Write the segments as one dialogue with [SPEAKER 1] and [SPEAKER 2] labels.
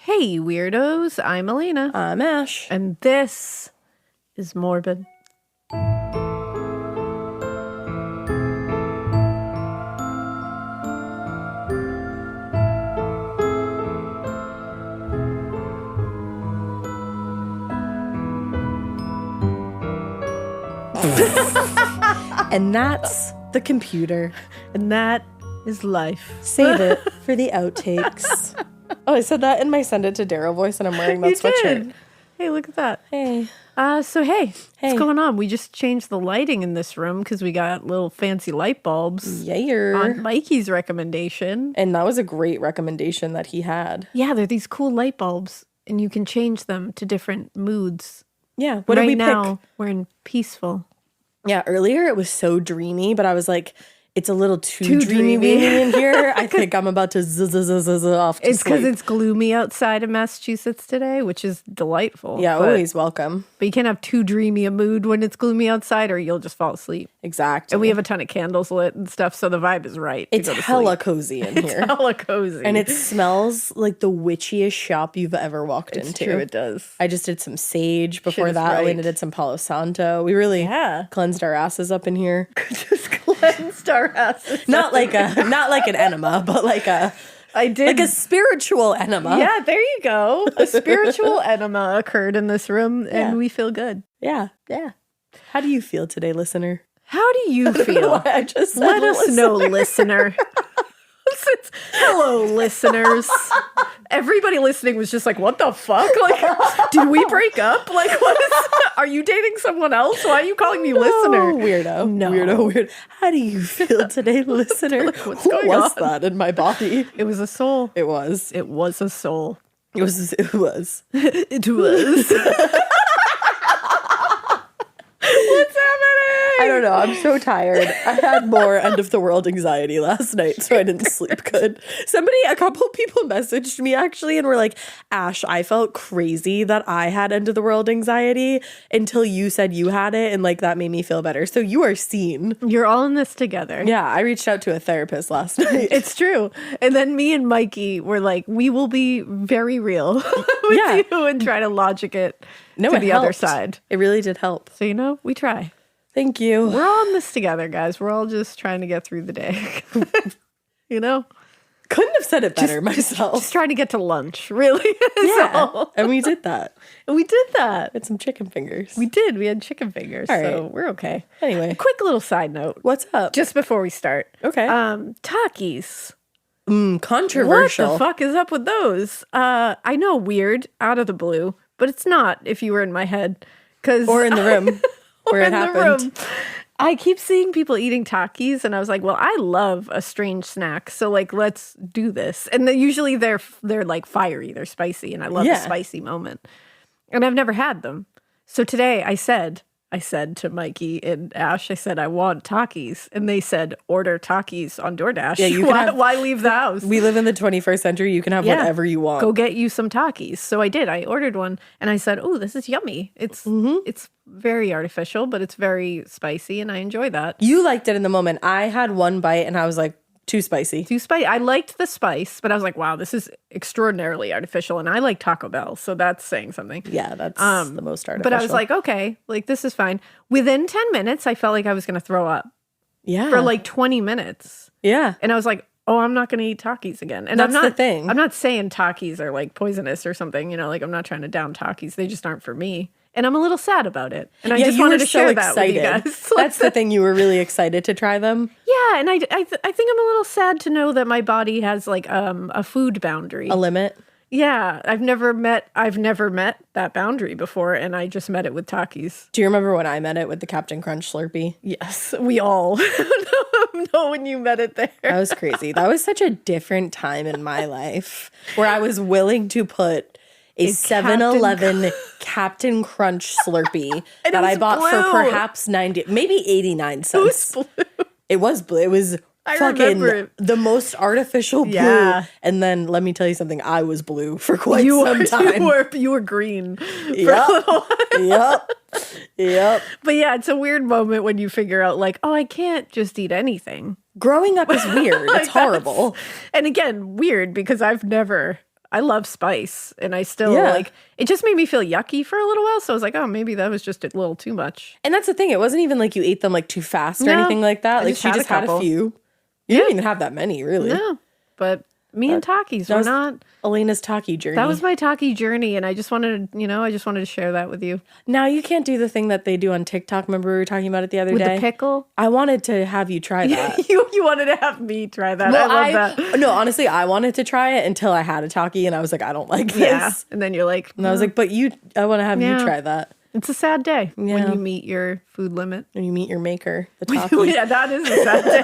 [SPEAKER 1] Hey, weirdos. I'm Elena.
[SPEAKER 2] I'm Ash.
[SPEAKER 1] And this is Morbid.
[SPEAKER 2] And that's the computer.
[SPEAKER 1] And that is life.
[SPEAKER 2] Save it for the outtakes. Oh, I said that in my Send It to Daryl voice, and I'm wearing that sweatshirt.
[SPEAKER 1] Did. Hey, look at that.
[SPEAKER 2] Hey.
[SPEAKER 1] Hey, what's going on? We just changed the lighting in this room because we got little fancy light bulbs.
[SPEAKER 2] Yeah.
[SPEAKER 1] On Mikey's recommendation.
[SPEAKER 2] And that was a great recommendation that he had.
[SPEAKER 1] Yeah, they're these cool light bulbs, and you can change them to different moods.
[SPEAKER 2] Yeah. What did we
[SPEAKER 1] now,
[SPEAKER 2] pick?
[SPEAKER 1] We're in peaceful.
[SPEAKER 2] Yeah, earlier it was so dreamy, but I was like, it's a little too dreamy in here. I think I'm about to zzz off to
[SPEAKER 1] It's because
[SPEAKER 2] sleep.
[SPEAKER 1] it's gloomy outside of Massachusetts today, which is delightful.
[SPEAKER 2] Yeah, always welcome.
[SPEAKER 1] But you can't have too dreamy a mood when it's gloomy outside or you'll just fall asleep.
[SPEAKER 2] Exactly.
[SPEAKER 1] And we have a ton of candles lit and stuff, so the vibe is right.
[SPEAKER 2] It's hella cozy in here.
[SPEAKER 1] It's hella cozy.
[SPEAKER 2] And it smells like the witchiest shop you've ever walked into.
[SPEAKER 1] It's true, it does.
[SPEAKER 2] I just did some sage before
[SPEAKER 1] Shit is
[SPEAKER 2] that.
[SPEAKER 1] right.
[SPEAKER 2] Elena did some Palo Santo. We really cleansed our asses up in here.
[SPEAKER 1] Just cleansed our asses.
[SPEAKER 2] Not like an enema, but like a spiritual enema.
[SPEAKER 1] Yeah, there you go. A spiritual enema occurred in this room, and we feel good.
[SPEAKER 2] Yeah.
[SPEAKER 1] Yeah.
[SPEAKER 2] How do you feel today, listener?
[SPEAKER 1] How do you feel?
[SPEAKER 2] I just said
[SPEAKER 1] Let us know, listener. Hello, listeners. Everybody listening was just like, what the fuck? Like, did we break up? Like, what is, are you dating someone else? Why are you calling me listener?
[SPEAKER 2] Weirdo.
[SPEAKER 1] No.
[SPEAKER 2] Weirdo. How do you feel today, listener?
[SPEAKER 1] Like, what's going
[SPEAKER 2] was
[SPEAKER 1] on?
[SPEAKER 2] that in my body?
[SPEAKER 1] It was a soul.
[SPEAKER 2] It was.
[SPEAKER 1] It was a soul.
[SPEAKER 2] It was.
[SPEAKER 1] It was. What's happening?
[SPEAKER 2] I don't know. I'm so tired. I had more end of the world anxiety last night, so I didn't sleep good. A couple people messaged me actually and were like, Ash, I felt crazy that I had end of the world anxiety until you said you had it, and like that made me feel better. So you are seen.
[SPEAKER 1] You're all in this together.
[SPEAKER 2] Yeah, I reached out to a therapist last night.
[SPEAKER 1] It's true. And then me and Mikey were like, we will be very real with you and try to logic it to the other side.
[SPEAKER 2] It really did help.
[SPEAKER 1] So, we try.
[SPEAKER 2] Thank you.
[SPEAKER 1] We're all in this together, guys. We're all just trying to get through the day.
[SPEAKER 2] Couldn't have said it better myself.
[SPEAKER 1] Just trying to get to lunch, really.
[SPEAKER 2] Yeah. And we did that.
[SPEAKER 1] We
[SPEAKER 2] Had some chicken fingers.
[SPEAKER 1] We did. We had chicken fingers.
[SPEAKER 2] All
[SPEAKER 1] So
[SPEAKER 2] right.
[SPEAKER 1] we're okay.
[SPEAKER 2] Anyway.
[SPEAKER 1] Quick little side note.
[SPEAKER 2] What's up?
[SPEAKER 1] Just before we start.
[SPEAKER 2] Okay.
[SPEAKER 1] Takis.
[SPEAKER 2] Controversial.
[SPEAKER 1] What the fuck is up with those? I know, weird, out of the blue, but it's not if you were in my head.
[SPEAKER 2] Or in the room where it happened.
[SPEAKER 1] I keep seeing people eating Takis, and I was like, well, I love a strange snack, so like, let's do this. And usually they're like fiery, they're spicy, and I love the spicy moment. And I've never had them. So today I said to Mikey and Ash, I said, I want Takis. And they said, order Takis on DoorDash. Yeah, why leave the house?
[SPEAKER 2] We live in the 21st century. You can have whatever you want.
[SPEAKER 1] Go get you some Takis. So I did. I ordered one and I said, oh, this is yummy. It's very artificial, but it's very spicy and I enjoy that.
[SPEAKER 2] You liked it in the moment. I had one bite and I was like, too spicy.
[SPEAKER 1] Too spicy. I liked the spice, but I was like, wow, this is extraordinarily artificial. And I like Taco Bell, so that's saying something.
[SPEAKER 2] Yeah, that's the most artificial.
[SPEAKER 1] But I was like, okay, like this is fine. Within 10 minutes, I felt like I was going to throw up.
[SPEAKER 2] Yeah.
[SPEAKER 1] For like 20 minutes.
[SPEAKER 2] Yeah.
[SPEAKER 1] And I was like, oh, I'm not going to eat Takis again. And
[SPEAKER 2] that's the thing.
[SPEAKER 1] I'm not saying Takis are like poisonous or something, like I'm not trying to down Takis. They just aren't for me. And I'm a little sad about it. And I just wanted to share that with you guys.
[SPEAKER 2] That's the thing. You were really excited to try them.
[SPEAKER 1] Yeah. And I think I'm a little sad to know that my body has like a food boundary.
[SPEAKER 2] A limit.
[SPEAKER 1] Yeah. I've never met that boundary before. And I just met it with Takis.
[SPEAKER 2] Do you remember when I met it with the Captain Crunch Slurpee?
[SPEAKER 1] Yes. We all know when you met it there.
[SPEAKER 2] That was crazy. That was such a different time in my life where I was willing to put a 7-Eleven Captain Crunch Slurpee that I bought for perhaps 90, maybe 89 cents.
[SPEAKER 1] It was blue.
[SPEAKER 2] It was blue. It was fucking the most artificial blue. Yeah. And then let me tell you something. I was blue for quite some time.
[SPEAKER 1] You were green.
[SPEAKER 2] Yep. Yep.
[SPEAKER 1] But yeah, it's a weird moment when you figure out like, oh, I can't just eat anything.
[SPEAKER 2] Growing up is weird. It's horrible.
[SPEAKER 1] And again, weird because I've never I love spice, and I still like, it just made me feel yucky for a little while. So I was like, oh, maybe that was just a little too much.
[SPEAKER 2] And that's the thing. It wasn't even like you ate them like too fast or anything like that. Like she just had a few. You didn't even have that many, really.
[SPEAKER 1] No, but me and Takis were not.
[SPEAKER 2] Elena's Taki journey.
[SPEAKER 1] That was my Taki journey, and I just wanted to share that with you.
[SPEAKER 2] Now you can't do the thing that they do on TikTok. Remember we were talking about it the other day?
[SPEAKER 1] With the pickle?
[SPEAKER 2] I wanted to have you try that.
[SPEAKER 1] you wanted to have me try that. Well, I love that.
[SPEAKER 2] No, honestly, I wanted to try it until I had a Taki, and I was like, I don't like this.
[SPEAKER 1] Yeah, and then you're like...
[SPEAKER 2] And I was like, but I want to have you try that.
[SPEAKER 1] It's a sad day when you meet your food limit.
[SPEAKER 2] When you meet your maker, the Taki.
[SPEAKER 1] Yeah, that is a sad day.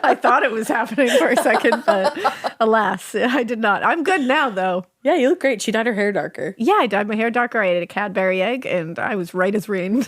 [SPEAKER 1] I thought it was happening for a second, but alas, I did not. I'm good now, though.
[SPEAKER 2] Yeah, you look great. She dyed her hair darker.
[SPEAKER 1] Yeah, I dyed my hair darker. I ate a Cadbury egg, and I was right as rain.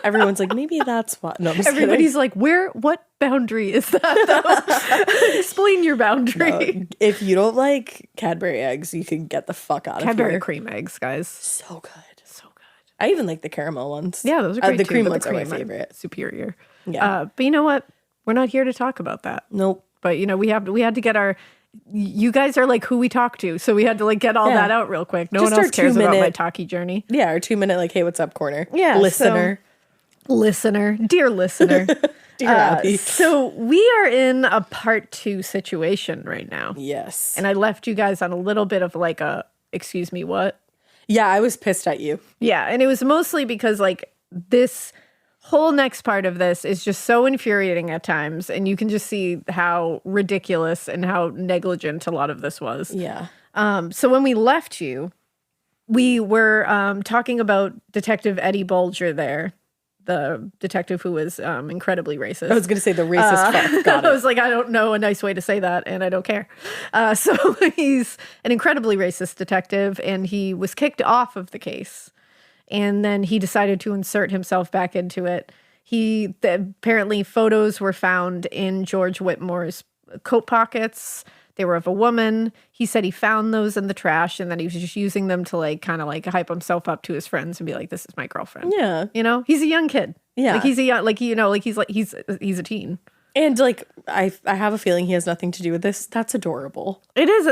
[SPEAKER 2] Everyone's like, maybe that's why. No, I'm just
[SPEAKER 1] Everybody's
[SPEAKER 2] kidding.
[SPEAKER 1] like, what boundary is that, though? Explain your boundary.
[SPEAKER 2] No, if you don't like Cadbury eggs, you can get the fuck out of here.
[SPEAKER 1] Cadbury cream eggs, guys.
[SPEAKER 2] So good.
[SPEAKER 1] So good.
[SPEAKER 2] I even like the caramel ones.
[SPEAKER 1] Yeah, those are great
[SPEAKER 2] The
[SPEAKER 1] too,
[SPEAKER 2] cream
[SPEAKER 1] but
[SPEAKER 2] ones are my favorite.
[SPEAKER 1] Superior.
[SPEAKER 2] Yeah.
[SPEAKER 1] But you know what? We're not here to talk about that.
[SPEAKER 2] Nope.
[SPEAKER 1] But we had to get our... You guys are like who we talk to, so we had to like get all that out real quick. No one else cares about my Taki journey.
[SPEAKER 2] Yeah, our 2-minute like, hey, what's up corner.
[SPEAKER 1] Yeah,
[SPEAKER 2] listener,
[SPEAKER 1] dear listener,
[SPEAKER 2] dear Abby.
[SPEAKER 1] So we are in a part 2 situation right now.
[SPEAKER 2] Yes,
[SPEAKER 1] and I left you guys on a little bit of like a excuse me what?
[SPEAKER 2] Yeah, I was pissed at you.
[SPEAKER 1] Yeah, and it was mostly because like this whole next part of this is just so infuriating at times, and you can just see how ridiculous and how negligent a lot of this was.
[SPEAKER 2] Yeah.
[SPEAKER 1] So when we left you, we were talking about Detective Eddie Bulger there, the detective who was incredibly racist.
[SPEAKER 2] I was going to say the racist fuck. Got it.
[SPEAKER 1] I was like, I don't know a nice way to say that, and I don't care. So he's an incredibly racist detective, and he was kicked off of the case. And then he decided to insert himself back into it. Apparently photos were found in George Whitmore's coat pockets. They were of a woman. He said he found those in the trash, and then he was just using them to like kind of like hype himself up to his friends and be like, "This is my girlfriend."
[SPEAKER 2] Yeah,
[SPEAKER 1] he's a young kid.
[SPEAKER 2] Yeah,
[SPEAKER 1] like he's a young, he's a teen.
[SPEAKER 2] And like I have a feeling he has nothing to do with this. That's adorable.
[SPEAKER 1] It is.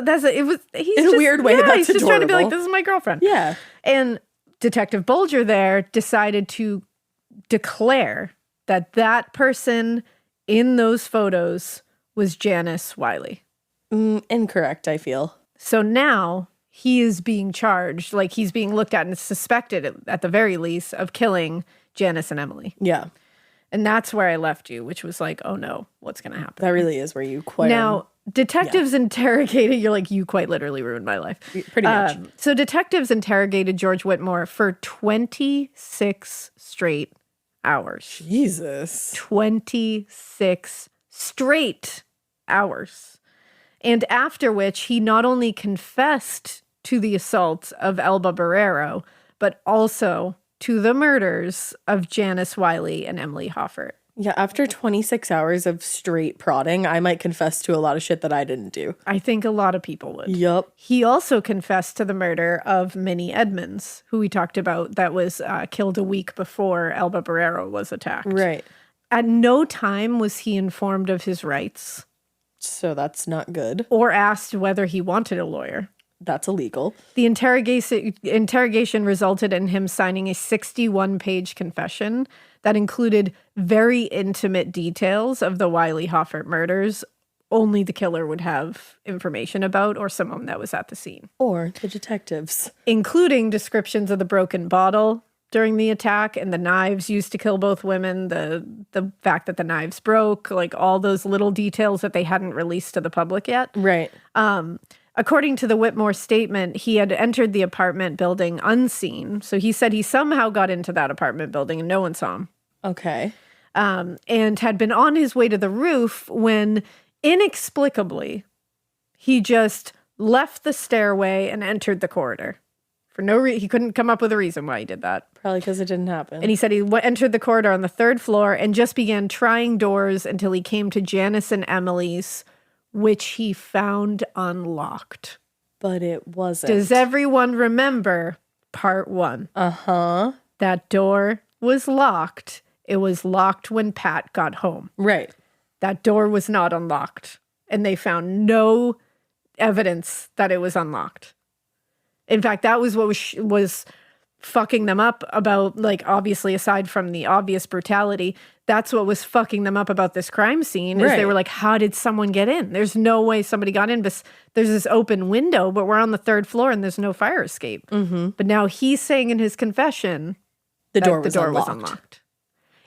[SPEAKER 1] He's
[SPEAKER 2] in a weird way.
[SPEAKER 1] Yeah,
[SPEAKER 2] that's
[SPEAKER 1] he's just
[SPEAKER 2] adorable.
[SPEAKER 1] trying to be like, "This is my girlfriend."
[SPEAKER 2] Yeah,
[SPEAKER 1] and Detective Bulger there decided to declare that person in those photos was Janice Wylie.
[SPEAKER 2] Incorrect, I feel.
[SPEAKER 1] So now he is being charged, like he's being looked at and suspected, at the very least, of killing Janice and Emily.
[SPEAKER 2] Yeah.
[SPEAKER 1] And that's where I left you, which was like, oh no, what's going to happen?
[SPEAKER 2] That really is where you quit.
[SPEAKER 1] Now, detectives interrogated, you're like, you quite literally ruined my life.
[SPEAKER 2] Pretty much.
[SPEAKER 1] So detectives interrogated George Whitmore for 26 straight hours.
[SPEAKER 2] Jesus.
[SPEAKER 1] 26 straight hours. And after which he not only confessed to the assault of Elba Barrero, but also to the murders of Janice Wylie and Emily Hoffert.
[SPEAKER 2] Yeah, after 26 hours of straight prodding, I might confess to a lot of shit that I didn't do.
[SPEAKER 1] I think a lot of people would.
[SPEAKER 2] Yup.
[SPEAKER 1] He also confessed to the murder of Minnie Edmonds, who we talked about, that was killed a week before Elba Barrero was attacked.
[SPEAKER 2] Right.
[SPEAKER 1] At no time was he informed of his rights.
[SPEAKER 2] So that's not good.
[SPEAKER 1] Or asked whether he wanted a lawyer.
[SPEAKER 2] That's illegal.
[SPEAKER 1] The interrogation resulted in him signing a 61-page confession that included very intimate details of the Wylie Hoffert murders only the killer would have information about, or someone that was at the scene.
[SPEAKER 2] Or the detectives.
[SPEAKER 1] Including descriptions of the broken bottle during the attack and the knives used to kill both women, the fact that the knives broke, like all those little details that they hadn't released to the public yet.
[SPEAKER 2] Right.
[SPEAKER 1] According to the Whitmore statement, he had entered the apartment building unseen. So he said he somehow got into that apartment building and no one saw him.
[SPEAKER 2] Okay.
[SPEAKER 1] And had been on his way to the roof when inexplicably he just left the stairway and entered the corridor. For no reason, he couldn't come up with a reason why he did that.
[SPEAKER 2] Probably because it didn't happen.
[SPEAKER 1] And he said he entered the corridor on the 3rd floor and just began trying doors until he came to Janice and Emily's, which he found unlocked.
[SPEAKER 2] But it wasn't.
[SPEAKER 1] Does everyone remember part 1?
[SPEAKER 2] Uh-huh.
[SPEAKER 1] That door was locked. It was locked when Pat got home.
[SPEAKER 2] Right.
[SPEAKER 1] That door was not unlocked. And they found no evidence that it was unlocked. In fact, that was what was fucking them up about, like, obviously, aside from the obvious brutality, that's what was fucking them up about this crime scene, is they were like, how did someone get in? There's no way somebody got in, but there's this open window, but we're on the 3rd floor and there's no fire escape. But now he's saying in his confession
[SPEAKER 2] the door was unlocked.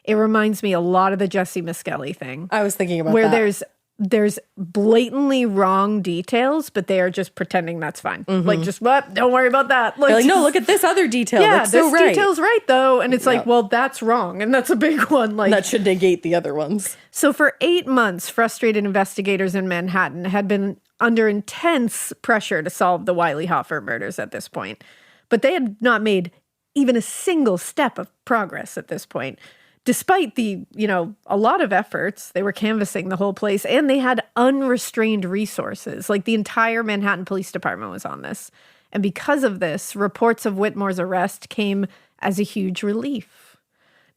[SPEAKER 1] It reminds me a lot of the Jesse Miskelly thing.
[SPEAKER 2] I was thinking about
[SPEAKER 1] where
[SPEAKER 2] that.
[SPEAKER 1] There's blatantly wrong details, but they are just pretending that's fine. Like, just what? Don't worry about that.
[SPEAKER 2] Like, no, look at this other detail.
[SPEAKER 1] Yeah,
[SPEAKER 2] that's so
[SPEAKER 1] this detail's right though, and it's like, well, that's wrong, and that's a big one. Like,
[SPEAKER 2] that should negate the other ones.
[SPEAKER 1] So for 8 months, frustrated investigators in Manhattan had been under intense pressure to solve the Wylie Hoffert murders at this point, but they had not made even a single step of progress at this point. Despite the, a lot of efforts, they were canvassing the whole place, and they had unrestrained resources. Like, the entire Manhattan Police Department was on this. And because of this, reports of Whitmore's arrest came as a huge relief,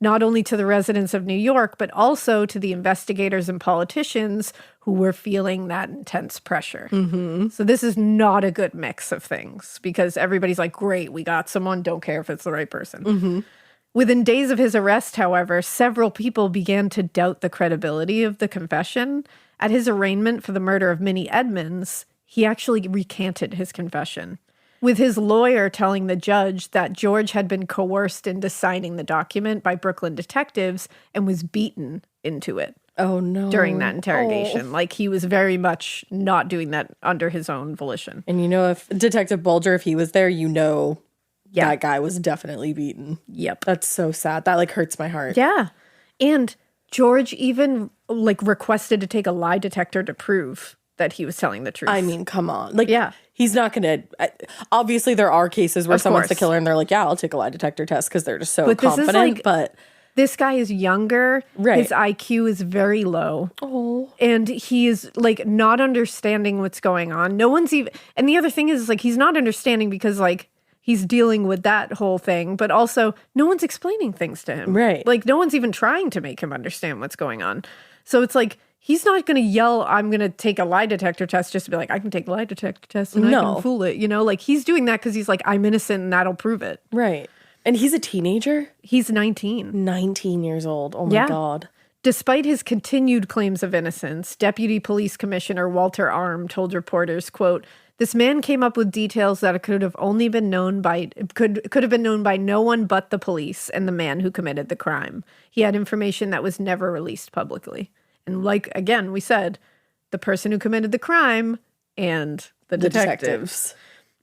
[SPEAKER 1] not only to the residents of New York, but also to the investigators and politicians who were feeling that intense pressure. So this is not a good mix of things, because everybody's like, great, we got someone, don't care if it's the right person. Within days of his arrest, however, several people began to doubt the credibility of the confession. At his arraignment for the murder of Minnie Edmonds, he actually recanted his confession, with his lawyer telling the judge that George had been coerced into signing the document by Brooklyn detectives and was beaten into it.
[SPEAKER 2] Oh, no.
[SPEAKER 1] During that interrogation. Like, he was very much not doing that under his own volition.
[SPEAKER 2] And if Detective Bulger, if he was there, that guy was definitely beaten.
[SPEAKER 1] Yep.
[SPEAKER 2] That's so sad. That, like, hurts my heart.
[SPEAKER 1] Yeah. And George even, like, requested to take a lie detector to prove that he was telling the truth.
[SPEAKER 2] I mean, come on. Like, he's not going to... Obviously, there are cases where someone's the killer and they're like, yeah, I'll take a lie detector test because they're just so confident. But
[SPEAKER 1] this guy is younger.
[SPEAKER 2] Right.
[SPEAKER 1] His IQ is very low. And he is, like, not understanding what's going on. No one's even... And the other thing is, like, he's not understanding because, like, he's dealing with that whole thing, but also no one's explaining things to him.
[SPEAKER 2] Right.
[SPEAKER 1] Like, no one's even trying to make him understand what's going on. So it's like, he's not going to yell, I'm going to take a lie detector test just to be like, I can take a lie detector test and I can fool it. Like, he's doing that because he's like, I'm innocent and that'll prove it.
[SPEAKER 2] Right. And he's a teenager?
[SPEAKER 1] He's 19.
[SPEAKER 2] 19 years old. Oh my God.
[SPEAKER 1] Despite his continued claims of innocence, Deputy Police Commissioner Walter Arm told reporters, quote, this man came up with details that could have been known by no one but the police and the man who committed the crime. He had information that was never released publicly. And like, again, we said, the person who committed the crime and the detectives.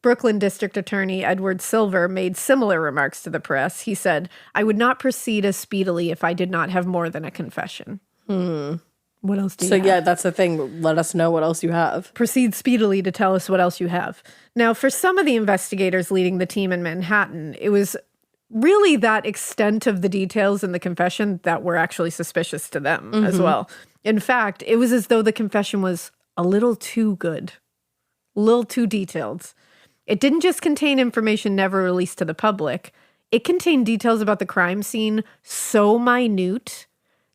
[SPEAKER 1] Brooklyn District Attorney Edward Silver made similar remarks to the press. He said, I would not proceed as speedily if I did not have more than a confession. What else do you have?
[SPEAKER 2] So, yeah, that's the thing. Let us know what else you have.
[SPEAKER 1] Proceed speedily to tell us what else you have. Now, for some of the investigators leading the team in Manhattan, it was really that extent of the details in the confession that were actually suspicious to them as well. In fact, it was as though the confession was a little too good, a little too detailed. It didn't just contain information never released to the public. It contained details about the crime scene so minute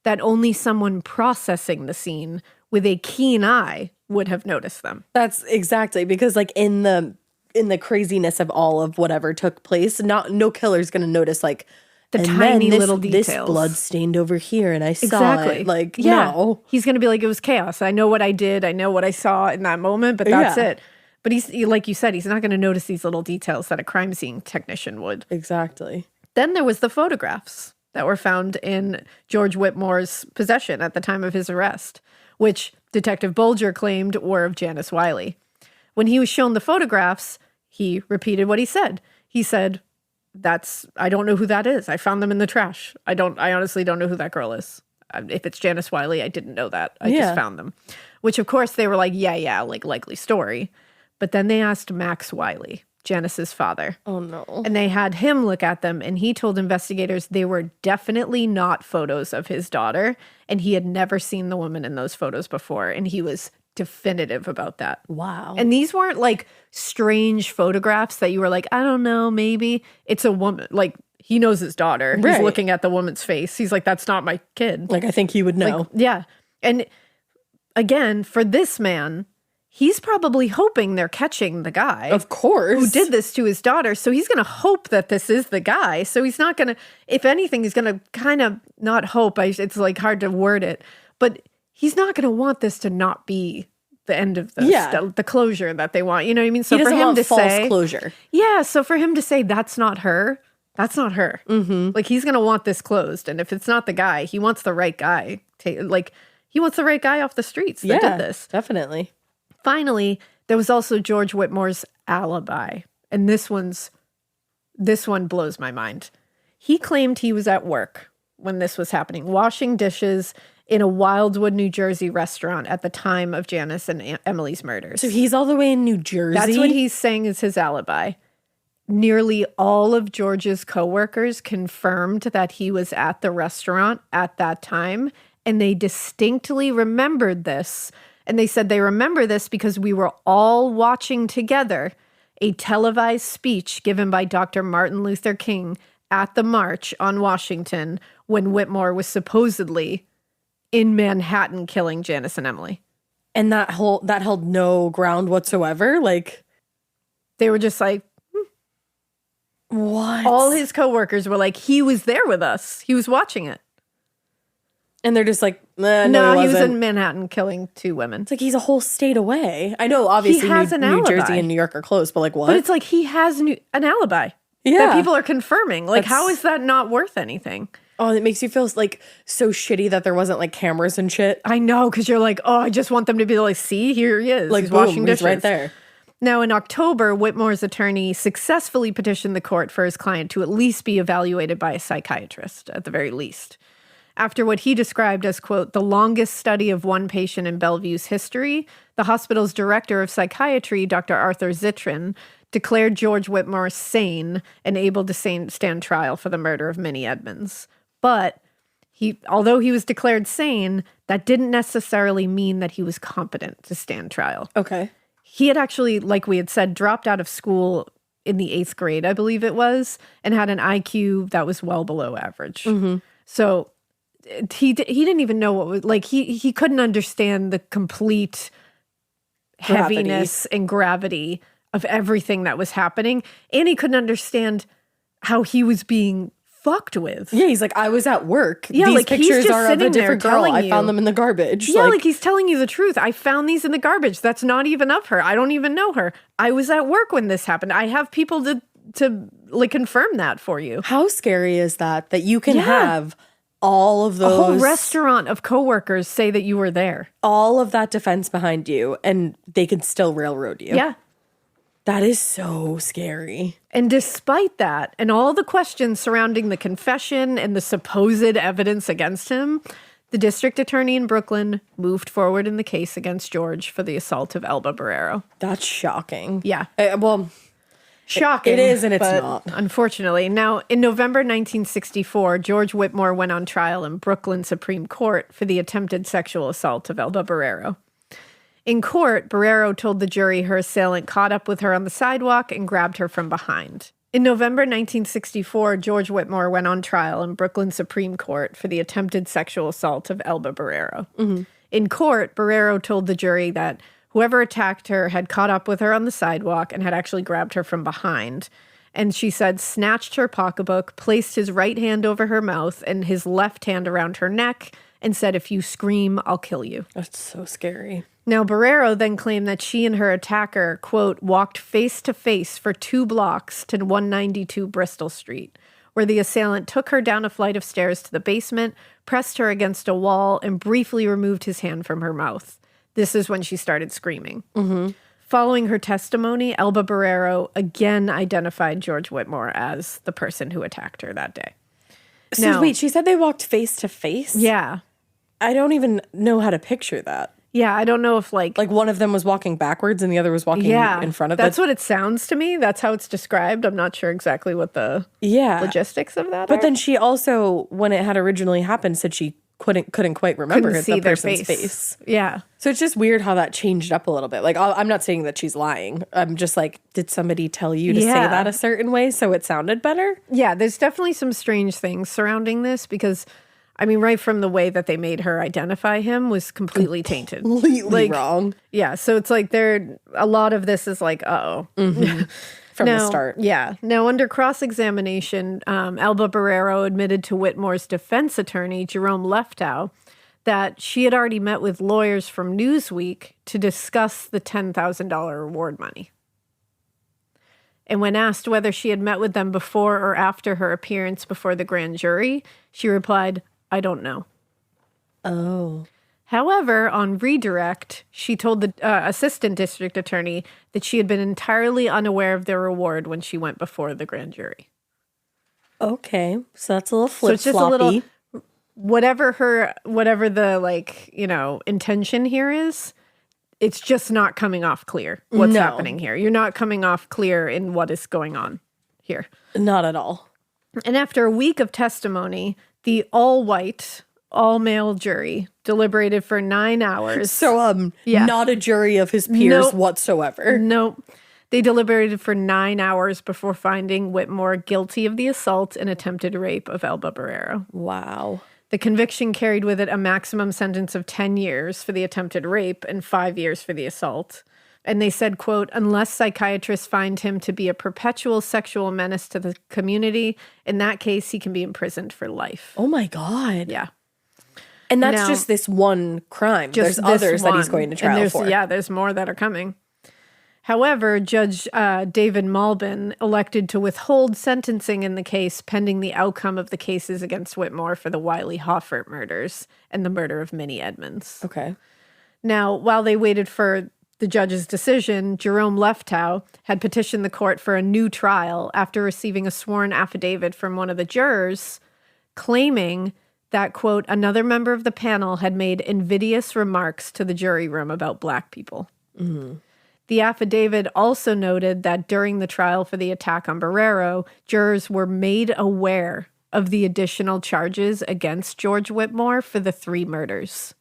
[SPEAKER 1] that only someone processing the scene with a keen eye would have noticed them.
[SPEAKER 2] That's exactly, because like in the craziness of all of whatever took place, no killer's going to notice like
[SPEAKER 1] the tiny little details.
[SPEAKER 2] This blood stained over here and I saw it. Like, no.
[SPEAKER 1] He's going to be like, it was chaos. I know what I did. I know what I saw in that moment, but that's it. But he's, like you said, he's not going to notice these little details that a crime scene technician would.
[SPEAKER 2] Exactly.
[SPEAKER 1] Then there was the photographs that were found in George Whitmore's possession at the time of his arrest, which Detective Bulger claimed were of Janice Wylie. When he was shown the photographs, he repeated what he said. He said, I don't know who that is. I found them in the trash. I honestly don't know who that girl is. If it's Janice Wylie, I didn't know that. I just found them. Which, of course, they were like, like likely story. But then they asked Max Wylie, Janice's father.
[SPEAKER 2] Oh, no.
[SPEAKER 1] And they had him look at them, and he told investigators they were definitely not photos of his daughter, and he had never seen the woman in those photos before, and he was definitive about that.
[SPEAKER 2] Wow.
[SPEAKER 1] And these weren't like strange photographs that you were like, I don't know, maybe. It's a woman. Like, he knows his daughter. Right. He's looking at the woman's face. He's like, that's not my kid.
[SPEAKER 2] Like, I think he would know.
[SPEAKER 1] Like, yeah. And again, for this man, he's probably hoping they're catching the guy.
[SPEAKER 2] Of course.
[SPEAKER 1] Who did this to his daughter. So he's going to hope that this is the guy. So he's not going to, if anything, he's going to kind of not hope. It's like hard to word it. But he's not going to want this to not be the end of the closure that they want. You know what I mean? So
[SPEAKER 2] he doesn't
[SPEAKER 1] for him
[SPEAKER 2] want
[SPEAKER 1] to
[SPEAKER 2] false
[SPEAKER 1] say
[SPEAKER 2] closure.
[SPEAKER 1] Yeah. So for him to say that's not her. Mm-hmm. Like he's going to want this closed. And if it's not the guy, he wants the right guy. He wants the right guy off the streets that did this.
[SPEAKER 2] Definitely.
[SPEAKER 1] Finally, there was also George Whitmore's alibi. And this one blows my mind. He claimed he was at work when this was happening, washing dishes in a Wildwood, New Jersey restaurant at the time of Janice and Emily's murders.
[SPEAKER 2] So he's all the way in New Jersey?
[SPEAKER 1] That's what he's saying is his alibi. Nearly all of George's coworkers confirmed that he was at the restaurant at that time, and they distinctly remembered this. And they said they remember this because we were all watching together a televised speech given by Dr. Martin Luther King at the March on Washington when Whitmore was supposedly in Manhattan killing Janice and Emily.
[SPEAKER 2] And that held no ground whatsoever? Like,
[SPEAKER 1] they were just like,
[SPEAKER 2] what?
[SPEAKER 1] All his coworkers were like, he was there with us. He was watching it.
[SPEAKER 2] And they're just like,
[SPEAKER 1] no, he was in Manhattan killing 2 women.
[SPEAKER 2] It's like he's a whole state away. I know, obviously, New Jersey and New York are close, but like what?
[SPEAKER 1] But it's like he has an alibi that people are confirming. Like, how is that not worth anything?
[SPEAKER 2] Oh, it makes you feel like so shitty that there wasn't like cameras and shit.
[SPEAKER 1] I know, because you're like, oh, I just want them to be like, see, here he is.
[SPEAKER 2] Like,
[SPEAKER 1] he's washing dishes.
[SPEAKER 2] He's right there.
[SPEAKER 1] Now, in October, Whitmore's attorney successfully petitioned the court for his client to at least be evaluated by a psychiatrist, at the very least. After what he described as, quote, the longest study of one patient in Bellevue's history, the hospital's director of psychiatry, Dr. Arthur Zittrain, declared George Whitmore sane and able to stand trial for the murder of Minnie Edmonds. But although he was declared sane, that didn't necessarily mean that he was competent to stand trial.
[SPEAKER 2] Okay.
[SPEAKER 1] He had actually, like we had said, dropped out of school in the 8th grade, I believe it was, and had an IQ that was well below average. Mm-hmm. So he didn't even know what was, like, he couldn't understand the complete heaviness and gravity of everything that was happening. And he couldn't understand how he was being fucked with.
[SPEAKER 2] Yeah, he's like, I was at work.
[SPEAKER 1] Yeah,
[SPEAKER 2] these
[SPEAKER 1] like
[SPEAKER 2] pictures are of a different girl. I found them in the garbage.
[SPEAKER 1] Yeah, like he's telling you the truth. I found these in the garbage. That's not even of her. I don't even know her. I was at work when this happened. I have people to like confirm that for you.
[SPEAKER 2] How scary is that you can have all of those...
[SPEAKER 1] A whole restaurant of coworkers say that you were there.
[SPEAKER 2] All of that defense behind you, and they can still railroad you.
[SPEAKER 1] Yeah.
[SPEAKER 2] That is so scary.
[SPEAKER 1] And despite that, and all the questions surrounding the confession and the supposed evidence against him, the district attorney in Brooklyn moved forward in the case against George for the assault of Elba Barrero.
[SPEAKER 2] That's shocking.
[SPEAKER 1] Yeah.
[SPEAKER 2] Shocking. It is, and it's not.
[SPEAKER 1] Unfortunately. Now, in November 1964, George Whitmore went on trial in Brooklyn Supreme Court for the attempted sexual assault of Elba Barrero. In court, Barrero told the jury her assailant caught up with her on the sidewalk and grabbed her from behind. In November 1964, George Whitmore went on trial in Brooklyn Supreme Court for the attempted sexual assault of Elba Barrero. Mm-hmm. In court, Barrero told the jury that whoever attacked her had caught up with her on the sidewalk and had actually grabbed her from behind. And she said, snatched her pocketbook, placed his right hand over her mouth and his left hand around her neck, and said, if you scream, I'll kill you.
[SPEAKER 2] That's so scary.
[SPEAKER 1] Now, Barrero then claimed that she and her attacker, quote, walked face to face for 2 blocks to 192 Bristol Street, where the assailant took her down a flight of stairs to the basement, pressed her against a wall, and briefly removed his hand from her mouth. This is when she started screaming. Mm-hmm. Following her testimony, Elba Barrero again identified George Whitmore as the person who attacked her that day.
[SPEAKER 2] So now, wait, she said they walked face to face?
[SPEAKER 1] Yeah.
[SPEAKER 2] I don't even know how to picture that.
[SPEAKER 1] Yeah, I don't know if like
[SPEAKER 2] one of them was walking backwards and the other was walking in front of them.
[SPEAKER 1] That's what it sounds to me. That's how it's described. I'm not sure exactly what the logistics of that are.
[SPEAKER 2] But then she also, when it had originally happened, said she couldn't quite remember
[SPEAKER 1] see
[SPEAKER 2] the person's face.
[SPEAKER 1] Yeah.
[SPEAKER 2] So it's just weird how that changed up a little bit. Like, I'm not saying that she's lying. I'm just like, did somebody tell you to say that a certain way so it sounded better?
[SPEAKER 1] Yeah, there's definitely some strange things surrounding this because I mean, right from the way that they made her identify him was completely tainted.
[SPEAKER 2] Completely wrong.
[SPEAKER 1] Yeah, so it's like a lot of this is like, uh-oh.
[SPEAKER 2] From the start.
[SPEAKER 1] Yeah. Now, under cross-examination, Elba Barrero admitted to Whitmore's defense attorney, Jerome Leftow, that she had already met with lawyers from Newsweek to discuss the $10,000 reward money. And when asked whether she had met with them before or after her appearance before the grand jury, she replied, I don't know.
[SPEAKER 2] Oh.
[SPEAKER 1] However, on redirect, she told the assistant district attorney that she had been entirely unaware of their reward when she went before the grand jury.
[SPEAKER 2] Okay. So that's a little flip-floppy.
[SPEAKER 1] So it's just a little, whatever the, like, you know, intention here is, it's just not coming off clear what's happening here. You're not coming off clear in what is going on here.
[SPEAKER 2] Not at all.
[SPEAKER 1] And after a week of testimony, the all-white, all-male jury deliberated for 9 hours.
[SPEAKER 2] So, not a jury of his peers whatsoever.
[SPEAKER 1] Nope. They deliberated for 9 hours before finding Whitmore guilty of the assault and attempted rape of Elba Barrero.
[SPEAKER 2] Wow.
[SPEAKER 1] The conviction carried with it a maximum sentence of 10 years for the attempted rape and 5 years for the assault. And they said, quote, unless psychiatrists find him to be a perpetual sexual menace to the community, in that case, he can be imprisoned for life.
[SPEAKER 2] Oh, my God.
[SPEAKER 1] Yeah.
[SPEAKER 2] And that's just this one crime. There's others that he's going to trial for.
[SPEAKER 1] Yeah, there's more that are coming. However, Judge David Malbin elected to withhold sentencing in the case pending the outcome of the cases against Whitmore for the Wylie Hoffert murders and the murder of Minnie Edmonds.
[SPEAKER 2] Okay.
[SPEAKER 1] Now, while they waited for the judge's decision, Jerome Leftow had petitioned the court for a new trial after receiving a sworn affidavit from one of the jurors claiming that, quote, another member of the panel had made invidious remarks to the jury room about Black people. Mm-hmm. The affidavit also noted that during the trial for the attack on Barrero, jurors were made aware of the additional charges against George Whitmore for the 3 murders.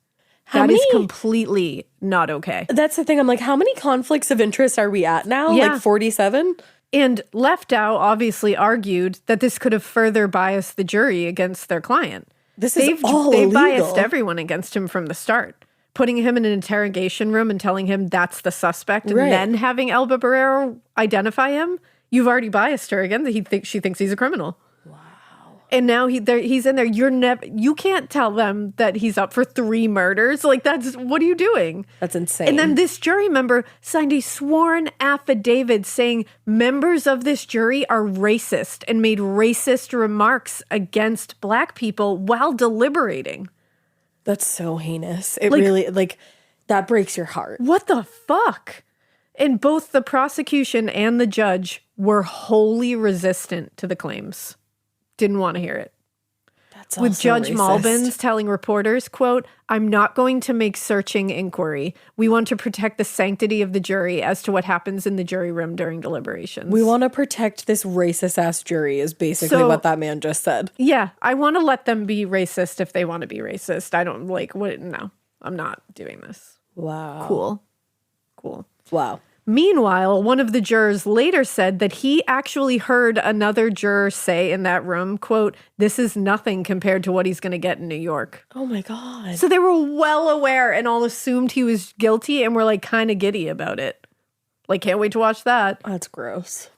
[SPEAKER 1] That is completely not okay.
[SPEAKER 2] That's the thing. I'm like, how many conflicts of interest are we at now?
[SPEAKER 1] Yeah.
[SPEAKER 2] Like 47?
[SPEAKER 1] And Leftow obviously argued that this could have further biased the jury against their client.
[SPEAKER 2] They've
[SPEAKER 1] biased everyone against him from the start. Putting him in an interrogation room and telling him that's the suspect and then having Elba Barrero identify him, you've already biased her again. She thinks he's a criminal. Wow. And now he's in there. You can't tell them that he's up for 3 murders. Like, what are you doing?
[SPEAKER 2] That's insane.
[SPEAKER 1] And then this jury member signed a sworn affidavit saying members of this jury are racist and made racist remarks against Black people while deliberating.
[SPEAKER 2] That's so heinous. It really, that breaks your heart.
[SPEAKER 1] What the fuck? And both the prosecution and the judge were wholly resistant to the claims. Didn't want to hear it.
[SPEAKER 2] That's
[SPEAKER 1] with Judge
[SPEAKER 2] racist.
[SPEAKER 1] Malbin's telling reporters, quote, I'm not going to make searching inquiry. We want to protect the sanctity of the jury as to what happens in the jury room during deliberations.
[SPEAKER 2] We want to protect this racist-ass jury is basically what that man just said.
[SPEAKER 1] Yeah, I want to let them be racist if they want to be racist. I don't no, I'm not doing this.
[SPEAKER 2] Wow.
[SPEAKER 1] Cool.
[SPEAKER 2] Wow.
[SPEAKER 1] Meanwhile, one of the jurors later said that he actually heard another juror say in that room, quote, this is nothing compared to what he's going to get in New York.
[SPEAKER 2] Oh my God.
[SPEAKER 1] So they were well aware and all assumed he was guilty and were like kind of giddy about it. Like, can't wait to watch that.
[SPEAKER 2] That's gross.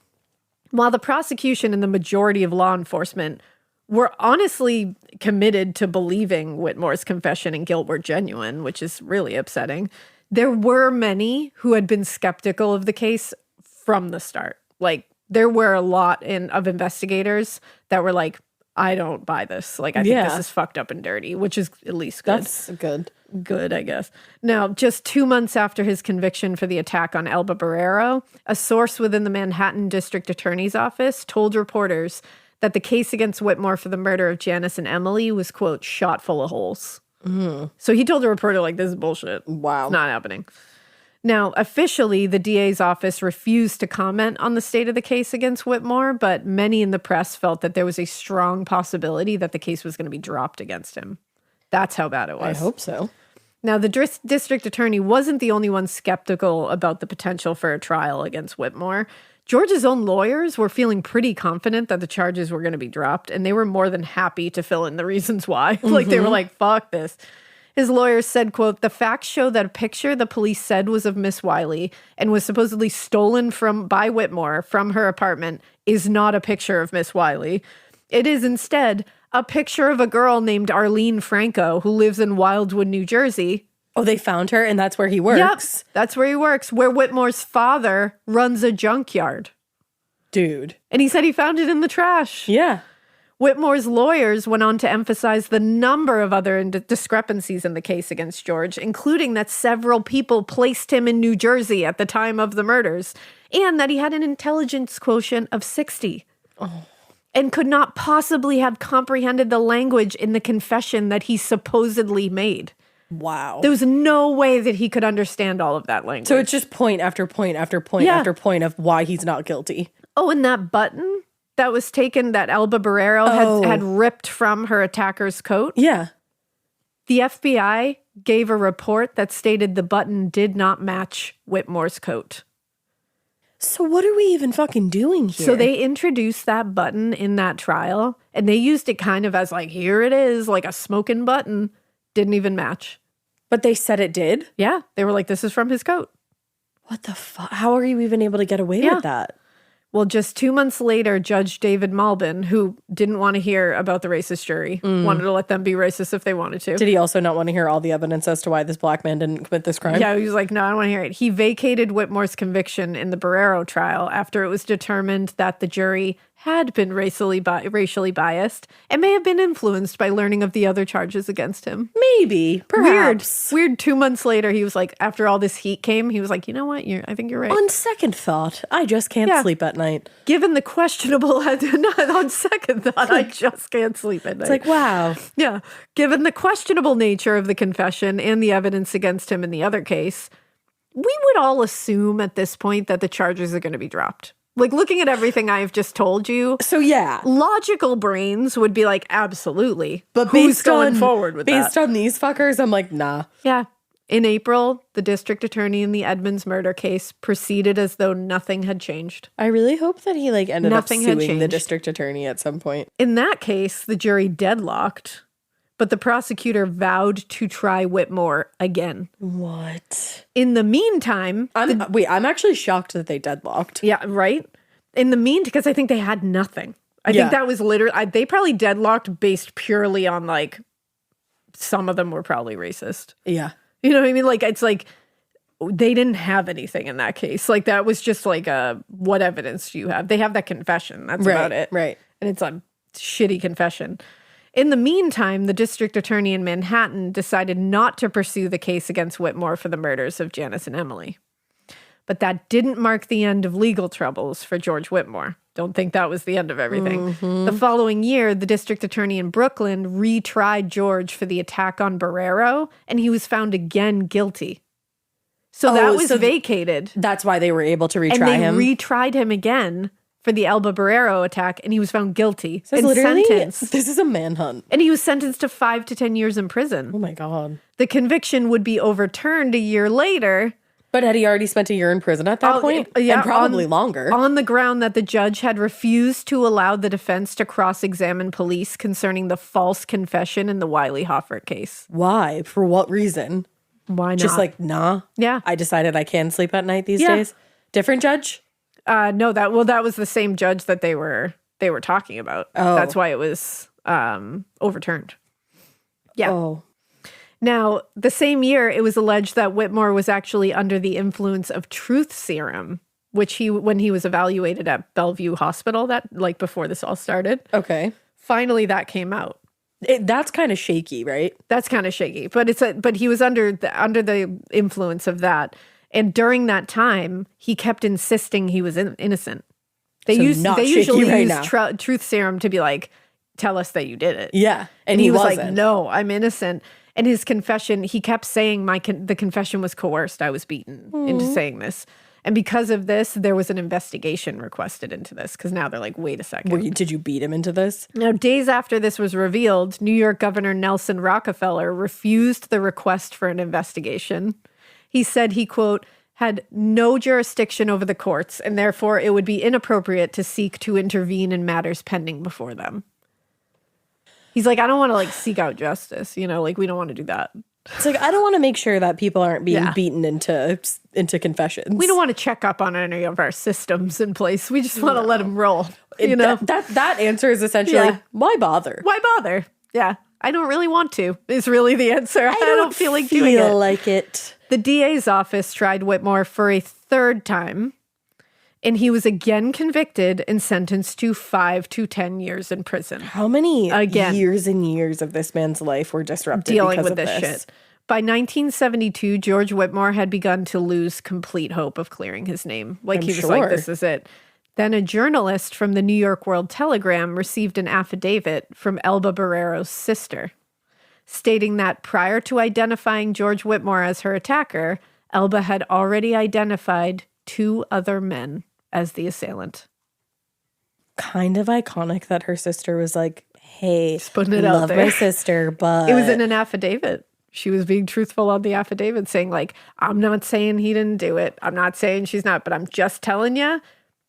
[SPEAKER 1] While the prosecution and the majority of law enforcement were honestly committed to believing Whitmore's confession and guilt were genuine, which is really upsetting, there were many who had been skeptical of the case from the start. Like, there were a lot of investigators that were like, I don't buy this. Like, I think this is fucked up and dirty, which is at least good.
[SPEAKER 2] That's good.
[SPEAKER 1] Good, I guess. Now, just 2 months after his conviction for the attack on Elba Barrero, a source within the Manhattan District Attorney's Office told reporters that the case against Whitmore for the murder of Janice and Emily was, quote, shot full of holes. Mm. So he told the reporter, like, this is bullshit.
[SPEAKER 2] Wow.
[SPEAKER 1] It's not happening. Now, officially, the DA's office refused to comment on the state of the case against Whitmore, but many in the press felt that there was a strong possibility that the case was going to be dropped against him. That's how bad it was.
[SPEAKER 2] I hope so.
[SPEAKER 1] Now, the district attorney wasn't the only one skeptical about the potential for a trial against Whitmore. George's own lawyers were feeling pretty confident that the charges were going to be dropped, and they were more than happy to fill in the reasons why. Like, they were like, fuck this. His lawyers said, quote, "The facts show that a picture the police said was of Miss Wylie and was supposedly stolen by Whitmore from her apartment is not a picture of Miss Wylie. It is instead a picture of a girl named Arlene Franco who lives in Wildwood, New Jersey."
[SPEAKER 2] Oh, they found her and that's where he works?
[SPEAKER 1] Yep, that's where he works, where Whitmore's father runs a junkyard.
[SPEAKER 2] Dude.
[SPEAKER 1] And he said he found it in the trash.
[SPEAKER 2] Yeah.
[SPEAKER 1] Whitmore's lawyers went on to emphasize the number of other discrepancies in the case against George, including that several people placed him in New Jersey at the time of the murders, and that he had an intelligence quotient of 60. And could not possibly have comprehended the language in the confession that he supposedly made.
[SPEAKER 2] Wow.
[SPEAKER 1] There was no way that he could understand all of that language.
[SPEAKER 2] So it's just point after point after point after point of why he's not guilty.
[SPEAKER 1] Oh, and that button that was taken, that Elba Barrero had ripped from her attacker's coat.
[SPEAKER 2] Yeah.
[SPEAKER 1] The FBI gave a report that stated the button did not match Whitmore's coat.
[SPEAKER 2] So what are we even fucking doing here?
[SPEAKER 1] So they introduced that button in that trial, and they used it kind of as like, here it is, like a smoking button. Didn't even match.
[SPEAKER 2] But they said it did?
[SPEAKER 1] Yeah. They were like, this is from his coat.
[SPEAKER 2] What the fuck? How are you even able to get away with that?
[SPEAKER 1] Well, just 2 months later, Judge David Malbin, who didn't want to hear about the racist jury, wanted to let them be racist if they wanted to.
[SPEAKER 2] Did he also not want to hear all the evidence as to why this black man didn't commit this crime?
[SPEAKER 1] Yeah, he was like, no, I don't want to hear it. He vacated Whitmore's conviction in the Barrero trial after it was determined that the jury had been racially biased and may have been influenced by learning of the other charges against him.
[SPEAKER 2] Maybe, perhaps.
[SPEAKER 1] Weird. 2 months later, he was like, after all this heat came, he was like, you know what? I think you're right.
[SPEAKER 2] On second thought, I just can't sleep at night.
[SPEAKER 1] Given the questionable, on second thought, I just can't sleep at night.
[SPEAKER 2] It's like, wow.
[SPEAKER 1] Yeah. Given the questionable nature of the confession and the evidence against him in the other case, we would all assume at this point that the charges are going to be dropped. Like, looking at everything I've just told you.
[SPEAKER 2] So, yeah.
[SPEAKER 1] Logical brains would be like, absolutely.
[SPEAKER 2] But
[SPEAKER 1] who's going forward with that?
[SPEAKER 2] Based on these fuckers, I'm like, nah.
[SPEAKER 1] Yeah. In April, the district attorney in the Edmonds murder case proceeded as though nothing had changed.
[SPEAKER 2] I really hope that he ended up suing the
[SPEAKER 1] changed.
[SPEAKER 2] district attorney at some point.
[SPEAKER 1] In that case, the jury deadlocked, but the prosecutor vowed to try Whitmore again.
[SPEAKER 2] What?
[SPEAKER 1] In the meantime...
[SPEAKER 2] I'm actually shocked that they deadlocked.
[SPEAKER 1] Yeah, right? In the meantime, because I think they had nothing. I think that was literally... they probably deadlocked based purely on, like, some of them were probably racist.
[SPEAKER 2] Yeah.
[SPEAKER 1] You know what I mean? Like, it's like, they didn't have anything in that case. Like, that was just like, what evidence do you have? They have that confession. That's about it.
[SPEAKER 2] Right.
[SPEAKER 1] And it's a shitty confession. In the meantime, the district attorney in Manhattan decided not to pursue the case against Whitmore for the murders of Janice and Emily. But that didn't mark the end of legal troubles for George Whitmore. Don't think that was the end of everything. The following year, the district attorney in Brooklyn retried George for the attack on Barrero, and he was found again guilty. So that was vacated.
[SPEAKER 2] That's why they were able to retry him?
[SPEAKER 1] And they retried him again for the Elba Barrero attack, and he was found guilty and sentenced.
[SPEAKER 2] This is a manhunt.
[SPEAKER 1] And he was sentenced to 5 to 10 years in prison.
[SPEAKER 2] Oh my God.
[SPEAKER 1] The conviction would be overturned a year later.
[SPEAKER 2] But had he already spent a year in prison at that point? Yeah, and probably longer.
[SPEAKER 1] On the ground that the judge had refused to allow the defense to cross-examine police concerning the false confession in the Wylie Hoffert case.
[SPEAKER 2] Why? For what reason?
[SPEAKER 1] Why not?
[SPEAKER 2] Just like, nah.
[SPEAKER 1] Yeah.
[SPEAKER 2] I decided I can sleep at night these days. Different judge?
[SPEAKER 1] No, that was the same judge that they were talking about.
[SPEAKER 2] Oh.
[SPEAKER 1] That's why it was overturned. Yeah.
[SPEAKER 2] Oh.
[SPEAKER 1] Now, the same year, it was alleged that Whitmore was actually under the influence of truth serum, which when he was evaluated at Bellevue Hospital, before this all started.
[SPEAKER 2] Okay.
[SPEAKER 1] Finally, that came out.
[SPEAKER 2] That's kind of shaky, right?
[SPEAKER 1] That's kind of shaky, but he was under the influence of that, and during that time, he kept insisting he was innocent. They usually use truth serum to be like, tell us that you did it.
[SPEAKER 2] Yeah,
[SPEAKER 1] and he was like, no, I'm innocent. And his confession, he kept saying the confession was coerced. I was beaten into saying this. And because of this, there was an investigation requested into this because now they're like, wait a second.
[SPEAKER 2] Did you beat him into this?
[SPEAKER 1] Now, days after this was revealed, New York Governor Nelson Rockefeller refused the request for an investigation. He said he, quote, had no jurisdiction over the courts, and therefore it would be inappropriate to seek to intervene in matters pending before them. He's like, I don't want to like seek out justice, you know, like we don't want to do that.
[SPEAKER 2] It's like, I don't want to make sure that people aren't being beaten into confessions.
[SPEAKER 1] We don't want to check up on any of our systems in place. We just want to let them roll. You know,
[SPEAKER 2] that answer is essentially, why bother?
[SPEAKER 1] Why bother? Yeah. I don't really want to, is really the answer. I don't feel like doing
[SPEAKER 2] it.
[SPEAKER 1] The DA's office tried Whitmore for a third time, and he was again convicted and sentenced to 5 to 10 years in prison.
[SPEAKER 2] How many years and years of this man's life were disrupted
[SPEAKER 1] dealing
[SPEAKER 2] because
[SPEAKER 1] with
[SPEAKER 2] of
[SPEAKER 1] this
[SPEAKER 2] this
[SPEAKER 1] shit? By 1972, George Whitmore had begun to lose complete hope of clearing his name. Like he was like, this is it. Then a journalist from the New York World Telegram received an affidavit from Elba Barrero's sister, stating that prior to identifying George Whitmore as her attacker, Elba had already identified 2 other men as the assailant.
[SPEAKER 2] Kind of iconic that her sister was like, hey,
[SPEAKER 1] just putting it out there.
[SPEAKER 2] My sister, but...
[SPEAKER 1] It was in an affidavit. She was being truthful on the affidavit, saying like, I'm not saying he didn't do it. I'm not saying she's not, but I'm just telling you,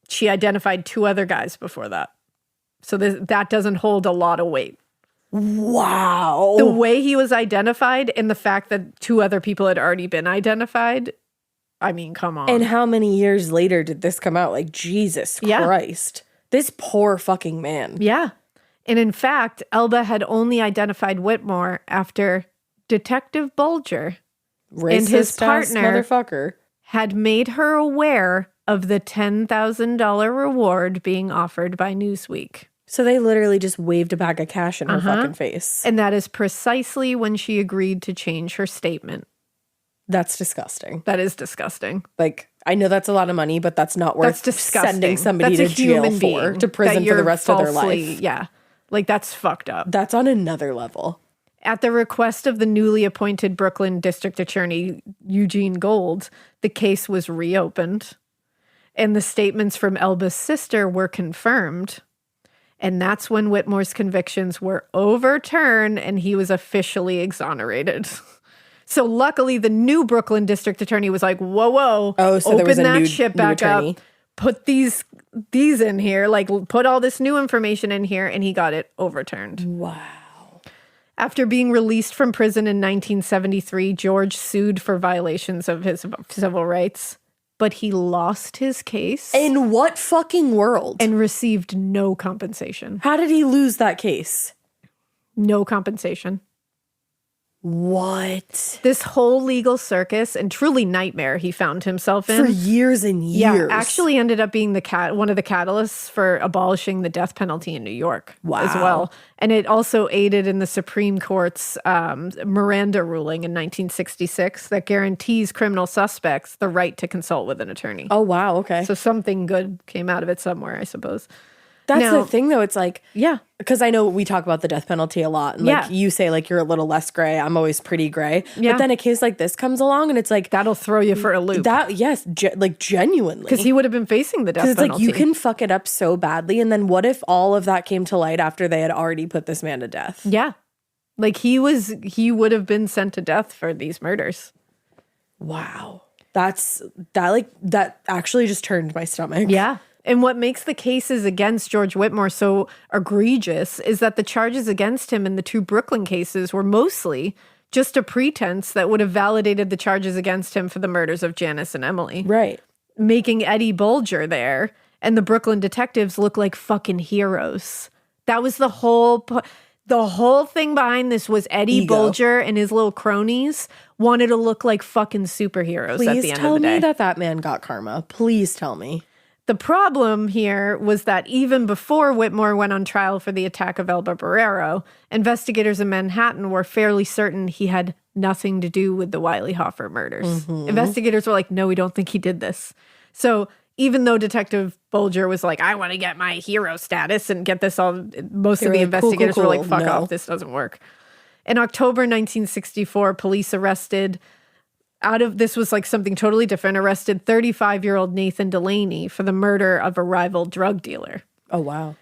[SPEAKER 1] she identified 2 other guys before that. So that doesn't hold a lot of weight.
[SPEAKER 2] Wow.
[SPEAKER 1] The way he was identified and the fact that 2 other people had already been identified, I mean, come on.
[SPEAKER 2] And how many years later did this come out? Like, Jesus Christ. This poor fucking man.
[SPEAKER 1] Yeah. And in fact, Elba had only identified Whitmore after Detective Bulger and his partner
[SPEAKER 2] motherfucker
[SPEAKER 1] had made her aware of the $10,000 reward being offered by Newsweek.
[SPEAKER 2] So they literally just waved a bag of cash in her fucking face.
[SPEAKER 1] And that is precisely when she agreed to change her statement.
[SPEAKER 2] That's disgusting.
[SPEAKER 1] That is disgusting.
[SPEAKER 2] Like, I know that's a lot of money, but that's not worth sending somebody to jail for, to prison for the rest of their life.
[SPEAKER 1] Yeah. Like, that's fucked up.
[SPEAKER 2] That's on another level.
[SPEAKER 1] At the request of the newly appointed Brooklyn District Attorney Eugene Gold, the case was reopened, and the statements from Elba's sister were confirmed. And that's when Whitmore's convictions were overturned and he was officially exonerated. So luckily, the new Brooklyn District Attorney was like, whoa,
[SPEAKER 2] so
[SPEAKER 1] open that shit back up, put these in here, like put all this new information in here, and he got it overturned.
[SPEAKER 2] Wow.
[SPEAKER 1] After being released from prison in 1973, George sued for violations of his civil rights, but he lost his case.
[SPEAKER 2] In what fucking world?
[SPEAKER 1] And received no compensation.
[SPEAKER 2] How did he lose that case?
[SPEAKER 1] No compensation.
[SPEAKER 2] What?
[SPEAKER 1] This whole legal circus and truly nightmare he found himself in.
[SPEAKER 2] For years and years.
[SPEAKER 1] Yeah, actually ended up being one of the catalysts for abolishing the death penalty in New York as well. And it also aided in the Supreme Court's Miranda ruling in 1966 that guarantees criminal suspects the right to consult with an attorney.
[SPEAKER 2] Oh, wow. Okay.
[SPEAKER 1] So something good came out of it somewhere, I suppose.
[SPEAKER 2] That's the thing, though. It's like,
[SPEAKER 1] yeah,
[SPEAKER 2] because I know we talk about the death penalty a lot. And like you say, like, you're a little less gray. I'm always pretty gray.
[SPEAKER 1] Yeah.
[SPEAKER 2] But then a case like this comes along and it's like,
[SPEAKER 1] that'll throw you for a loop.
[SPEAKER 2] Like genuinely.
[SPEAKER 1] Because he would have been facing the death penalty.
[SPEAKER 2] Because it's like, you can fuck it up so badly. And then what if all of that came to light after they had already put this man to death?
[SPEAKER 1] Yeah. Like he would have been sent to death for these murders.
[SPEAKER 2] Wow. That actually just turned my stomach.
[SPEAKER 1] Yeah. And what makes the cases against George Whitmore so egregious is that the charges against him in the 2 Brooklyn cases were mostly just a pretense that would have validated the charges against him for the murders of Janice and Emily.
[SPEAKER 2] Right.
[SPEAKER 1] Making Eddie Bulger there and the Brooklyn detectives look like fucking heroes. That was the whole thing behind this was Eddie Bulger and his little cronies wanted to look like fucking superheroes at the end of the day.
[SPEAKER 2] Please tell me that man got karma. Please tell me.
[SPEAKER 1] The problem here was that even before Whitmore went on trial for the attack of Elba Barrero, investigators in Manhattan were fairly certain he had nothing to do with the Wylie Hoffert murders. Mm-hmm. Investigators were like, no, we don't think he did this. So even though Detective Bulger was like, I want to get my hero status and get this all, most of the investigators were like, fuck off, this doesn't work. In October 1964, police arrested... this was like something totally different, arrested 35-year-old Nathan Delaney for the murder of a rival drug dealer.
[SPEAKER 2] Oh, wow.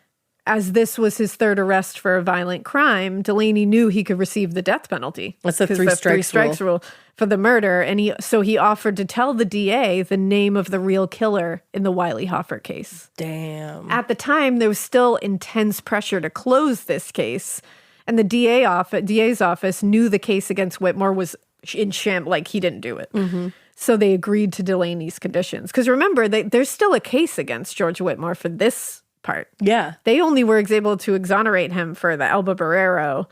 [SPEAKER 1] as this was his third arrest for a violent crime, Delaney knew he could receive the death penalty.
[SPEAKER 2] That's the three strikes
[SPEAKER 1] rule for the murder. And he offered to tell the DA the name of the real killer in the Wylie Hoffert case.
[SPEAKER 2] Damn.
[SPEAKER 1] At the time, there was still intense pressure to close this case. And the DA's office knew the case against Whitmore was in sham, like he didn't do it. Mm-hmm. So they agreed to Delaney's conditions. Because remember, there's still a case against George Whitmore for this part.
[SPEAKER 2] Yeah.
[SPEAKER 1] They only were able to exonerate him for the Elba Barrero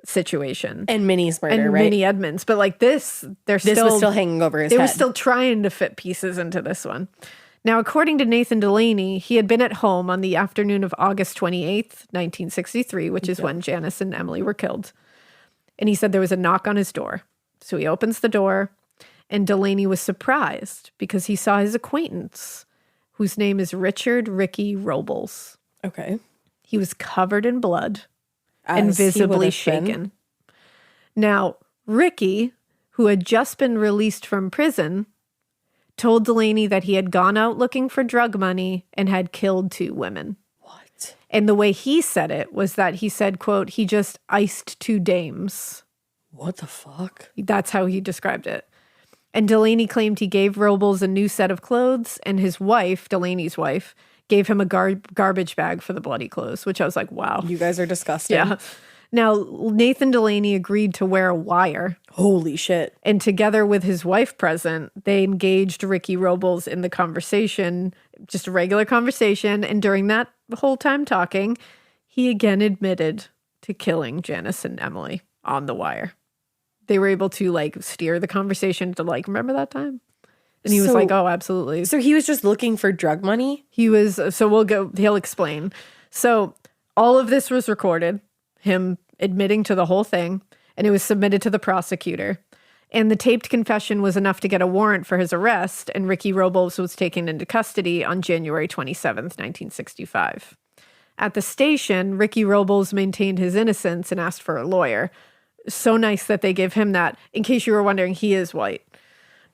[SPEAKER 1] situation.
[SPEAKER 2] And Minnie's murder,
[SPEAKER 1] and
[SPEAKER 2] right?
[SPEAKER 1] Minnie Edmonds. But like this was
[SPEAKER 2] still hanging over his head.
[SPEAKER 1] They were still trying to fit pieces into this one. Now, according to Nathan Delaney, he had been at home on the afternoon of August 28th, 1963, which is when Janice and Emily were killed. And he said there was a knock on his door. So he opens the door, and Delaney was surprised because he saw his acquaintance, whose name is Richard Ricky Robles.
[SPEAKER 2] Okay.
[SPEAKER 1] He was covered in blood and visibly shaken. Now, Ricky, who had just been released from prison, told Delaney that he had gone out looking for drug money and had killed 2 women.
[SPEAKER 2] What?
[SPEAKER 1] And the way he said it was that he said, quote, he just iced 2 dames.
[SPEAKER 2] What the fuck?
[SPEAKER 1] That's how he described it. And Delaney claimed he gave Robles a new set of clothes, and his wife, Delaney's wife, gave him a garbage bag for the bloody clothes, which I was like, wow.
[SPEAKER 2] You guys are disgusting.
[SPEAKER 1] Yeah. Now, Nathan Delaney agreed to wear a wire.
[SPEAKER 2] Holy shit.
[SPEAKER 1] And together with his wife present, they engaged Ricky Robles in the conversation, just a regular conversation. And during that whole time talking, he again admitted to killing Janice and Emily on the wire. They were able to like steer the conversation to like, remember that time? And he was like, oh, absolutely.
[SPEAKER 2] So he was just looking for drug money?
[SPEAKER 1] He'll explain. So all of this was recorded, him admitting to the whole thing, and it was submitted to the prosecutor. And the taped confession was enough to get a warrant for his arrest, and Ricky Robles was taken into custody on January 27th, 1965. At the station, Ricky Robles maintained his innocence and asked for a lawyer. So nice that they give him that. In case you were wondering, he is white.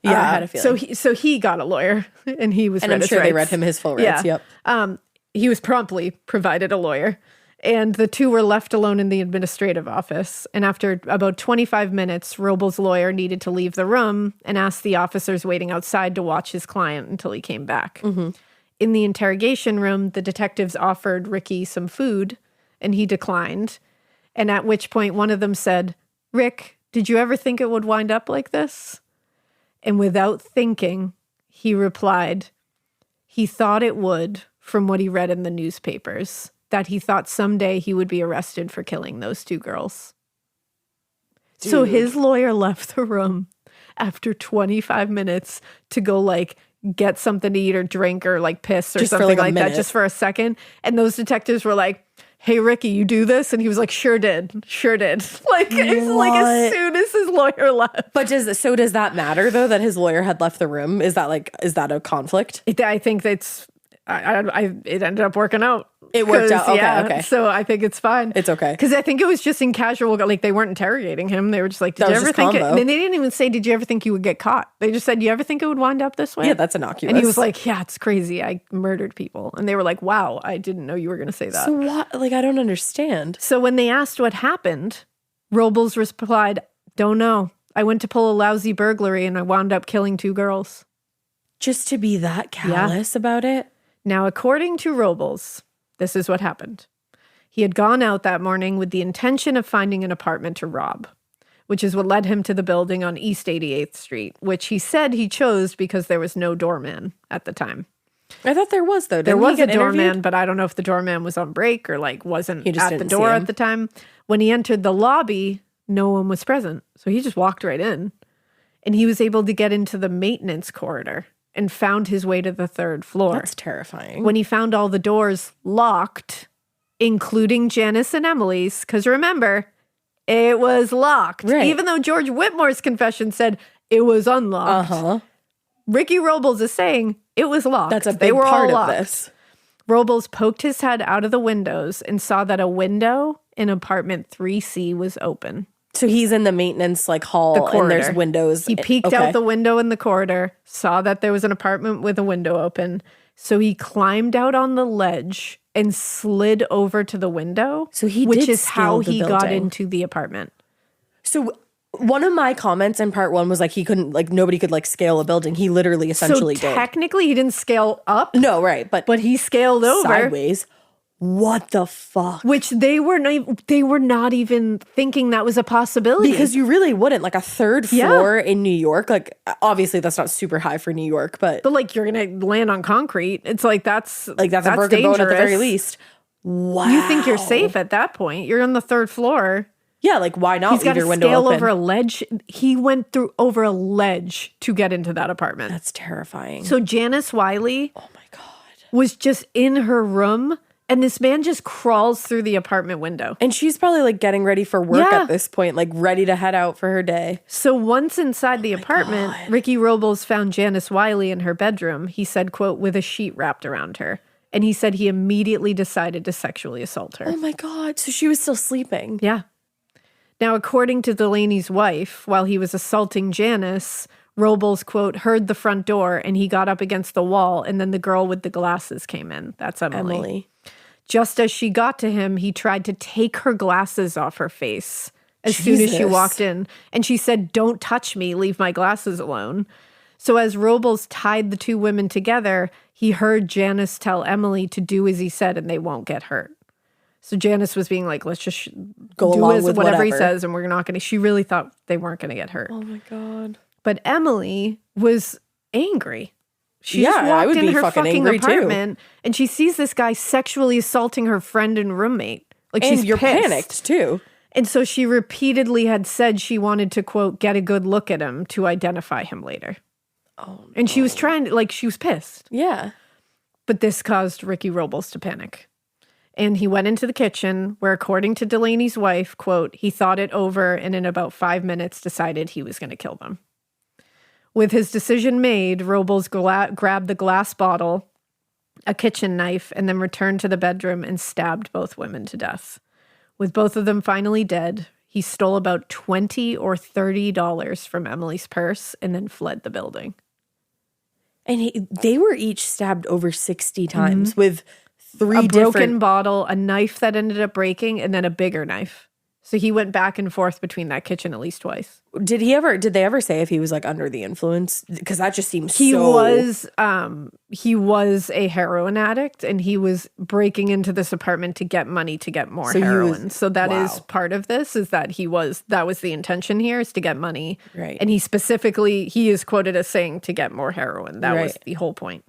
[SPEAKER 2] Yeah, I had a feeling.
[SPEAKER 1] So he got a lawyer, and he was.
[SPEAKER 2] And I'm sure they read him his full rights.
[SPEAKER 1] Yeah.
[SPEAKER 2] Yep.
[SPEAKER 1] He was promptly provided a lawyer, and the 2 were left alone in the administrative office. And after about 25 minutes, Robles' lawyer needed to leave the room and asked the officers waiting outside to watch his client until he came back. Mm-hmm. In the interrogation room, the detectives offered Ricky some food, and he declined. And at which point, one of them said, "Rick, did you ever think it would wind up like this?" And without thinking, he replied, he thought it would from what he read in the newspapers, that he thought someday he would be arrested for killing those 2 girls. Dude. So his lawyer left the room after 25 minutes to go like get something to eat or drink or like piss or just something like that, just for a second. And those detectives were like, "Hey, Ricky, you do this?" And he was like, sure did. Like, it's like as soon as his lawyer left.
[SPEAKER 2] But does that matter though, that his lawyer had left the room? Is that a conflict?
[SPEAKER 1] I think it ended up working out.
[SPEAKER 2] It worked out. Okay.
[SPEAKER 1] So I think it's fine.
[SPEAKER 2] It's okay.
[SPEAKER 1] Because I think it was just in casual, like they weren't interrogating him. They were just like, did you ever think it? And then they didn't even say, did you ever think you would get caught? They just said, you ever think it would wind up this way?
[SPEAKER 2] Yeah, that's innocuous.
[SPEAKER 1] And he was like, yeah, it's crazy. I murdered people. And they were like, wow, I didn't know you were going to say that.
[SPEAKER 2] So what? Like, I don't understand.
[SPEAKER 1] So when they asked what happened, Robles replied, don't know. I went to pull a lousy burglary and I wound up killing 2 girls.
[SPEAKER 2] Just to be that callous about it?
[SPEAKER 1] Now, according to Robles, this is what happened. He had gone out that morning with the intention of finding an apartment to rob, which is what led him to the building on East 88th Street, which he said he chose because there was no doorman at the time.
[SPEAKER 2] I thought there was, though.
[SPEAKER 1] There was a doorman, but I don't know if the doorman was on break or like wasn't at the door at the time. When he entered the lobby, no one was present. So he just walked right in. And he was able to get into the maintenance corridor and found his way to the 3rd floor.
[SPEAKER 2] That's terrifying.
[SPEAKER 1] When he found all the doors locked, including Janice and Emily's, because remember, it was locked.
[SPEAKER 2] Right.
[SPEAKER 1] Even though George Whitmore's confession said it was unlocked. Ricky Robles is saying it was locked.
[SPEAKER 2] That's a big part of this.
[SPEAKER 1] Robles poked his head out of the windows and saw that a window in apartment 3C was open.
[SPEAKER 2] So he's in the maintenance like hall and there's windows.
[SPEAKER 1] He peeked out the window in the corridor, saw that there was an apartment with a window open, So he climbed out on the ledge and slid over to the window.
[SPEAKER 2] So he
[SPEAKER 1] which
[SPEAKER 2] did
[SPEAKER 1] is how
[SPEAKER 2] scale the
[SPEAKER 1] he got
[SPEAKER 2] building.
[SPEAKER 1] into the apartment.
[SPEAKER 2] So one of my comments in part 1 was like he couldn't, like nobody could like scale a building. He literally essentially
[SPEAKER 1] So
[SPEAKER 2] did.
[SPEAKER 1] technically he didn't scale up.
[SPEAKER 2] No, right, but
[SPEAKER 1] He scaled over.
[SPEAKER 2] sideways. What the fuck?
[SPEAKER 1] Which they were not even thinking that was a possibility.
[SPEAKER 2] Because you really wouldn't. Like a third floor in New York, like obviously that's not super high for New York, but
[SPEAKER 1] like you're gonna land on concrete. It's like that's
[SPEAKER 2] a broken bone at the very least. Wow.
[SPEAKER 1] You think you're safe at that point. You're on the third floor.
[SPEAKER 2] Yeah, like why not
[SPEAKER 1] He's got
[SPEAKER 2] leave
[SPEAKER 1] to
[SPEAKER 2] your window
[SPEAKER 1] scale
[SPEAKER 2] open?
[SPEAKER 1] over a ledge. He went through over a ledge to get into that apartment.
[SPEAKER 2] That's terrifying.
[SPEAKER 1] So Janice Wylie
[SPEAKER 2] oh my God.
[SPEAKER 1] was just in her room, and this man just crawls through the apartment window.
[SPEAKER 2] And she's probably like getting ready for work
[SPEAKER 1] Yeah.
[SPEAKER 2] at this point, like ready to head out for her day.
[SPEAKER 1] So once inside the apartment,
[SPEAKER 2] God.
[SPEAKER 1] Ricky Robles found Janice Wylie in her bedroom, he said, quote, with a sheet wrapped around her. And he said he immediately decided to sexually assault her.
[SPEAKER 2] Oh my God. So she was still sleeping.
[SPEAKER 1] Yeah. Now, according to Delaney's wife, while he was assaulting Janice, Robles, quote, heard the front door and he got up against the wall, and then the girl with the glasses came in. That's Emily. Just as she got to him, he tried to take her glasses off her face as soon as she walked in. And she said, "Don't touch me, leave my glasses alone." So as Robles tied the two women together, he heard Janice tell Emily to do as he said and they won't get hurt. So Janice was being like, let's just
[SPEAKER 2] Go
[SPEAKER 1] do
[SPEAKER 2] along
[SPEAKER 1] as
[SPEAKER 2] with
[SPEAKER 1] whatever he
[SPEAKER 2] whatever.
[SPEAKER 1] says and we're not going to. She really thought they weren't going to get hurt.
[SPEAKER 2] Oh my God.
[SPEAKER 1] But Emily was angry. She
[SPEAKER 2] Yeah,
[SPEAKER 1] just
[SPEAKER 2] I
[SPEAKER 1] walked
[SPEAKER 2] would
[SPEAKER 1] in
[SPEAKER 2] be
[SPEAKER 1] her
[SPEAKER 2] fucking
[SPEAKER 1] fucking
[SPEAKER 2] angry too.
[SPEAKER 1] apartment and she sees this guy sexually assaulting her friend and roommate. Like
[SPEAKER 2] And
[SPEAKER 1] she's
[SPEAKER 2] you're
[SPEAKER 1] pissed.
[SPEAKER 2] panicked too.
[SPEAKER 1] And so she repeatedly had said she wanted to, quote, get a good look at him to identify him later.
[SPEAKER 2] Oh,
[SPEAKER 1] And she was trying to, like, she was pissed.
[SPEAKER 2] yeah.
[SPEAKER 1] But this caused Ricky Robles to panic. And he went into the kitchen where, according to Delaney's wife, quote, he thought it over and in about 5 minutes decided he was going to kill them. With his decision made, Robles grabbed the glass bottle, a kitchen knife, and then returned to the bedroom and stabbed both women to death. With both of them finally dead, he stole about $20 or $30 from Emily's purse and then fled the building.
[SPEAKER 2] And they were each stabbed over 60 times with three
[SPEAKER 1] A broken
[SPEAKER 2] different...
[SPEAKER 1] bottle, a knife that ended up breaking, and then a bigger knife. So he went back and forth between that kitchen at least twice.
[SPEAKER 2] Did they ever say if he was like under the influence? Because that just seems
[SPEAKER 1] He
[SPEAKER 2] so...
[SPEAKER 1] he was a heroin addict, and he was breaking into this apartment to get money to get more
[SPEAKER 2] So he was-
[SPEAKER 1] heroin. So that is
[SPEAKER 2] wow.
[SPEAKER 1] part of this, is that that was the intention here, is to get money.
[SPEAKER 2] Right.
[SPEAKER 1] And he is quoted as saying to get more heroin. That was the whole point.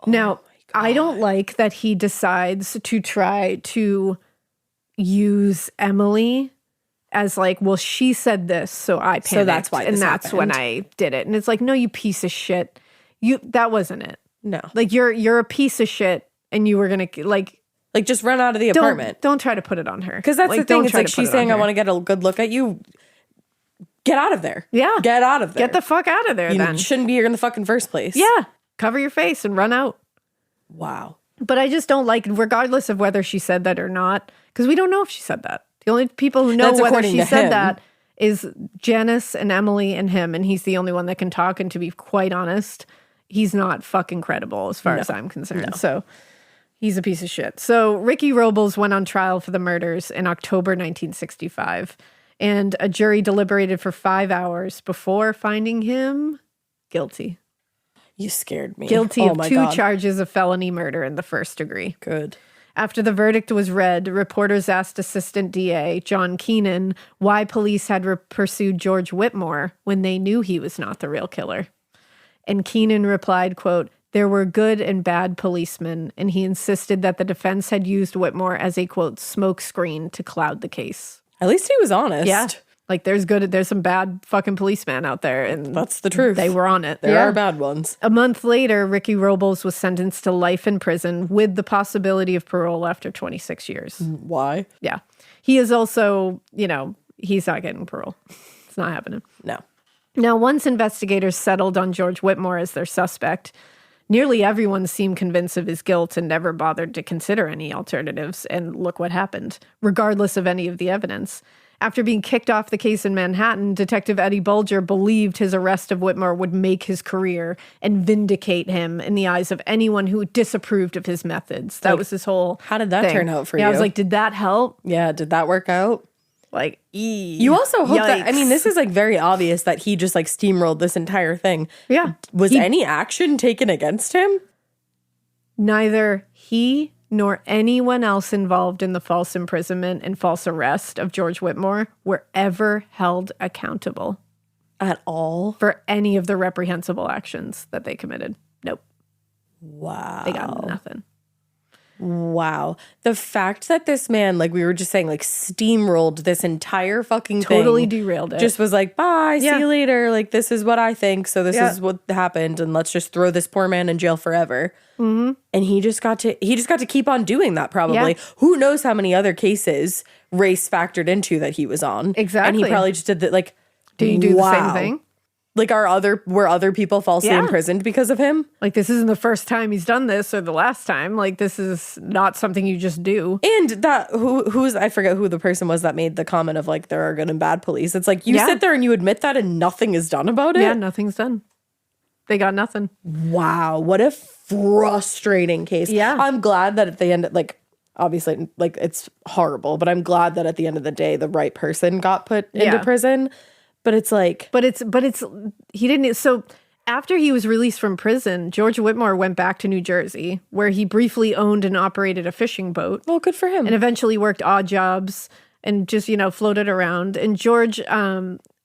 [SPEAKER 1] Now, I don't like that he decides to try to use Emily as like, well, she said this, so I panicked,
[SPEAKER 2] So that's why
[SPEAKER 1] and
[SPEAKER 2] this
[SPEAKER 1] that's when
[SPEAKER 2] happened.
[SPEAKER 1] I did it. And it's like, no, you piece of shit. That wasn't it.
[SPEAKER 2] No.
[SPEAKER 1] Like you're a piece of shit, and you were gonna like
[SPEAKER 2] Just run out of the apartment.
[SPEAKER 1] Don't try to put it on her,
[SPEAKER 2] Because that's the thing. It's like she's saying, I want
[SPEAKER 1] to.
[SPEAKER 2] to get a good look at you. Get out of there.
[SPEAKER 1] Yeah.
[SPEAKER 2] Get out of there.
[SPEAKER 1] Get the fuck out of there.
[SPEAKER 2] You
[SPEAKER 1] then
[SPEAKER 2] shouldn't be here in the fucking first place.
[SPEAKER 1] yeah, cover your face and run out.
[SPEAKER 2] Wow.
[SPEAKER 1] But I just don't like, regardless of whether she said that or not, because we don't know if she said that. The only people who know
[SPEAKER 2] That's
[SPEAKER 1] whether
[SPEAKER 2] according
[SPEAKER 1] she
[SPEAKER 2] to
[SPEAKER 1] said
[SPEAKER 2] him.
[SPEAKER 1] that is Janice and Emily and him, and he's the only one that can talk. And to be quite honest, he's not fucking credible as far as I'm concerned. So he's a piece of shit. So Ricky Robles went on trial for the murders in October 1965, and a jury deliberated for 5 hours before finding him guilty.
[SPEAKER 2] You scared me.
[SPEAKER 1] Guilty
[SPEAKER 2] Oh
[SPEAKER 1] of
[SPEAKER 2] my
[SPEAKER 1] 2
[SPEAKER 2] God.
[SPEAKER 1] charges of felony murder in the first degree.
[SPEAKER 2] Good.
[SPEAKER 1] After the verdict was read, reporters asked Assistant DA John Keenan why police had pursued George Whitmore when they knew he was not the real killer. And Keenan replied, quote, there were good and bad policemen, and he insisted that the defense had used Whitmore as a, quote, smoke screen to cloud the case.
[SPEAKER 2] At least he was honest.
[SPEAKER 1] Yeah. Like there's some bad fucking policemen out there, and
[SPEAKER 2] That's the truth.
[SPEAKER 1] they were on it.
[SPEAKER 2] There are bad ones.
[SPEAKER 1] A month later, Ricky Robles was sentenced to life in prison with the possibility of parole after 26 years.
[SPEAKER 2] Why?
[SPEAKER 1] Yeah. He is also, he's not getting parole. It's not happening.
[SPEAKER 2] No.
[SPEAKER 1] Now, once investigators settled on George Whitmore as their suspect, nearly everyone seemed convinced of his guilt and never bothered to consider any alternatives. And look what happened, regardless of any of the evidence. After being kicked off the case in Manhattan, Detective Eddie Bulger believed his arrest of Whitmore would make his career and vindicate him in the eyes of anyone who disapproved of his methods. That was his whole
[SPEAKER 2] How did that
[SPEAKER 1] thing.
[SPEAKER 2] turn out for you?
[SPEAKER 1] I was like, did that help?
[SPEAKER 2] Yeah, did that work out?
[SPEAKER 1] Like,
[SPEAKER 2] you also hope that, I mean, this is like very obvious that he just like steamrolled this entire thing.
[SPEAKER 1] Yeah.
[SPEAKER 2] Was any action taken against him?
[SPEAKER 1] Neither he nor anyone else involved in the false imprisonment and false arrest of George Whitmore were ever held accountable.
[SPEAKER 2] At all?
[SPEAKER 1] For any of the reprehensible actions that they committed. Nope.
[SPEAKER 2] Wow.
[SPEAKER 1] They got nothing.
[SPEAKER 2] Wow. The fact that this man, like we were just saying, like steamrolled this entire fucking thing.
[SPEAKER 1] Totally derailed it.
[SPEAKER 2] Just was like, bye, see you later. Like, this is what I think. So this is what happened. And let's just throw this poor man in jail forever. Mm-hmm. And he just got to keep on doing that probably. Yeah. Who knows how many other cases race factored into that he was on.
[SPEAKER 1] Exactly.
[SPEAKER 2] And he probably just did that. Like,
[SPEAKER 1] did he do the same thing?
[SPEAKER 2] Like, were other people falsely imprisoned because of him?
[SPEAKER 1] Like, this isn't the first time he's done this or the last time. Like, this is not something you just do.
[SPEAKER 2] And that, who's, I forget who the person was that made the comment of, like, there are good and bad police. It's like, you sit there and you admit that and nothing is done about it?
[SPEAKER 1] Yeah, nothing's done. They got nothing.
[SPEAKER 2] Wow, what a frustrating case.
[SPEAKER 1] Yeah.
[SPEAKER 2] I'm glad that at the end, like, obviously, like, it's horrible, but I'm glad that at the end of the day, the right person got put into prison. But it's like...
[SPEAKER 1] But it's he didn't... So after he was released from prison, George Whitmore went back to New Jersey, where he briefly owned and operated a fishing boat.
[SPEAKER 2] Well, good for him.
[SPEAKER 1] And eventually worked odd jobs and just, floated around. And George,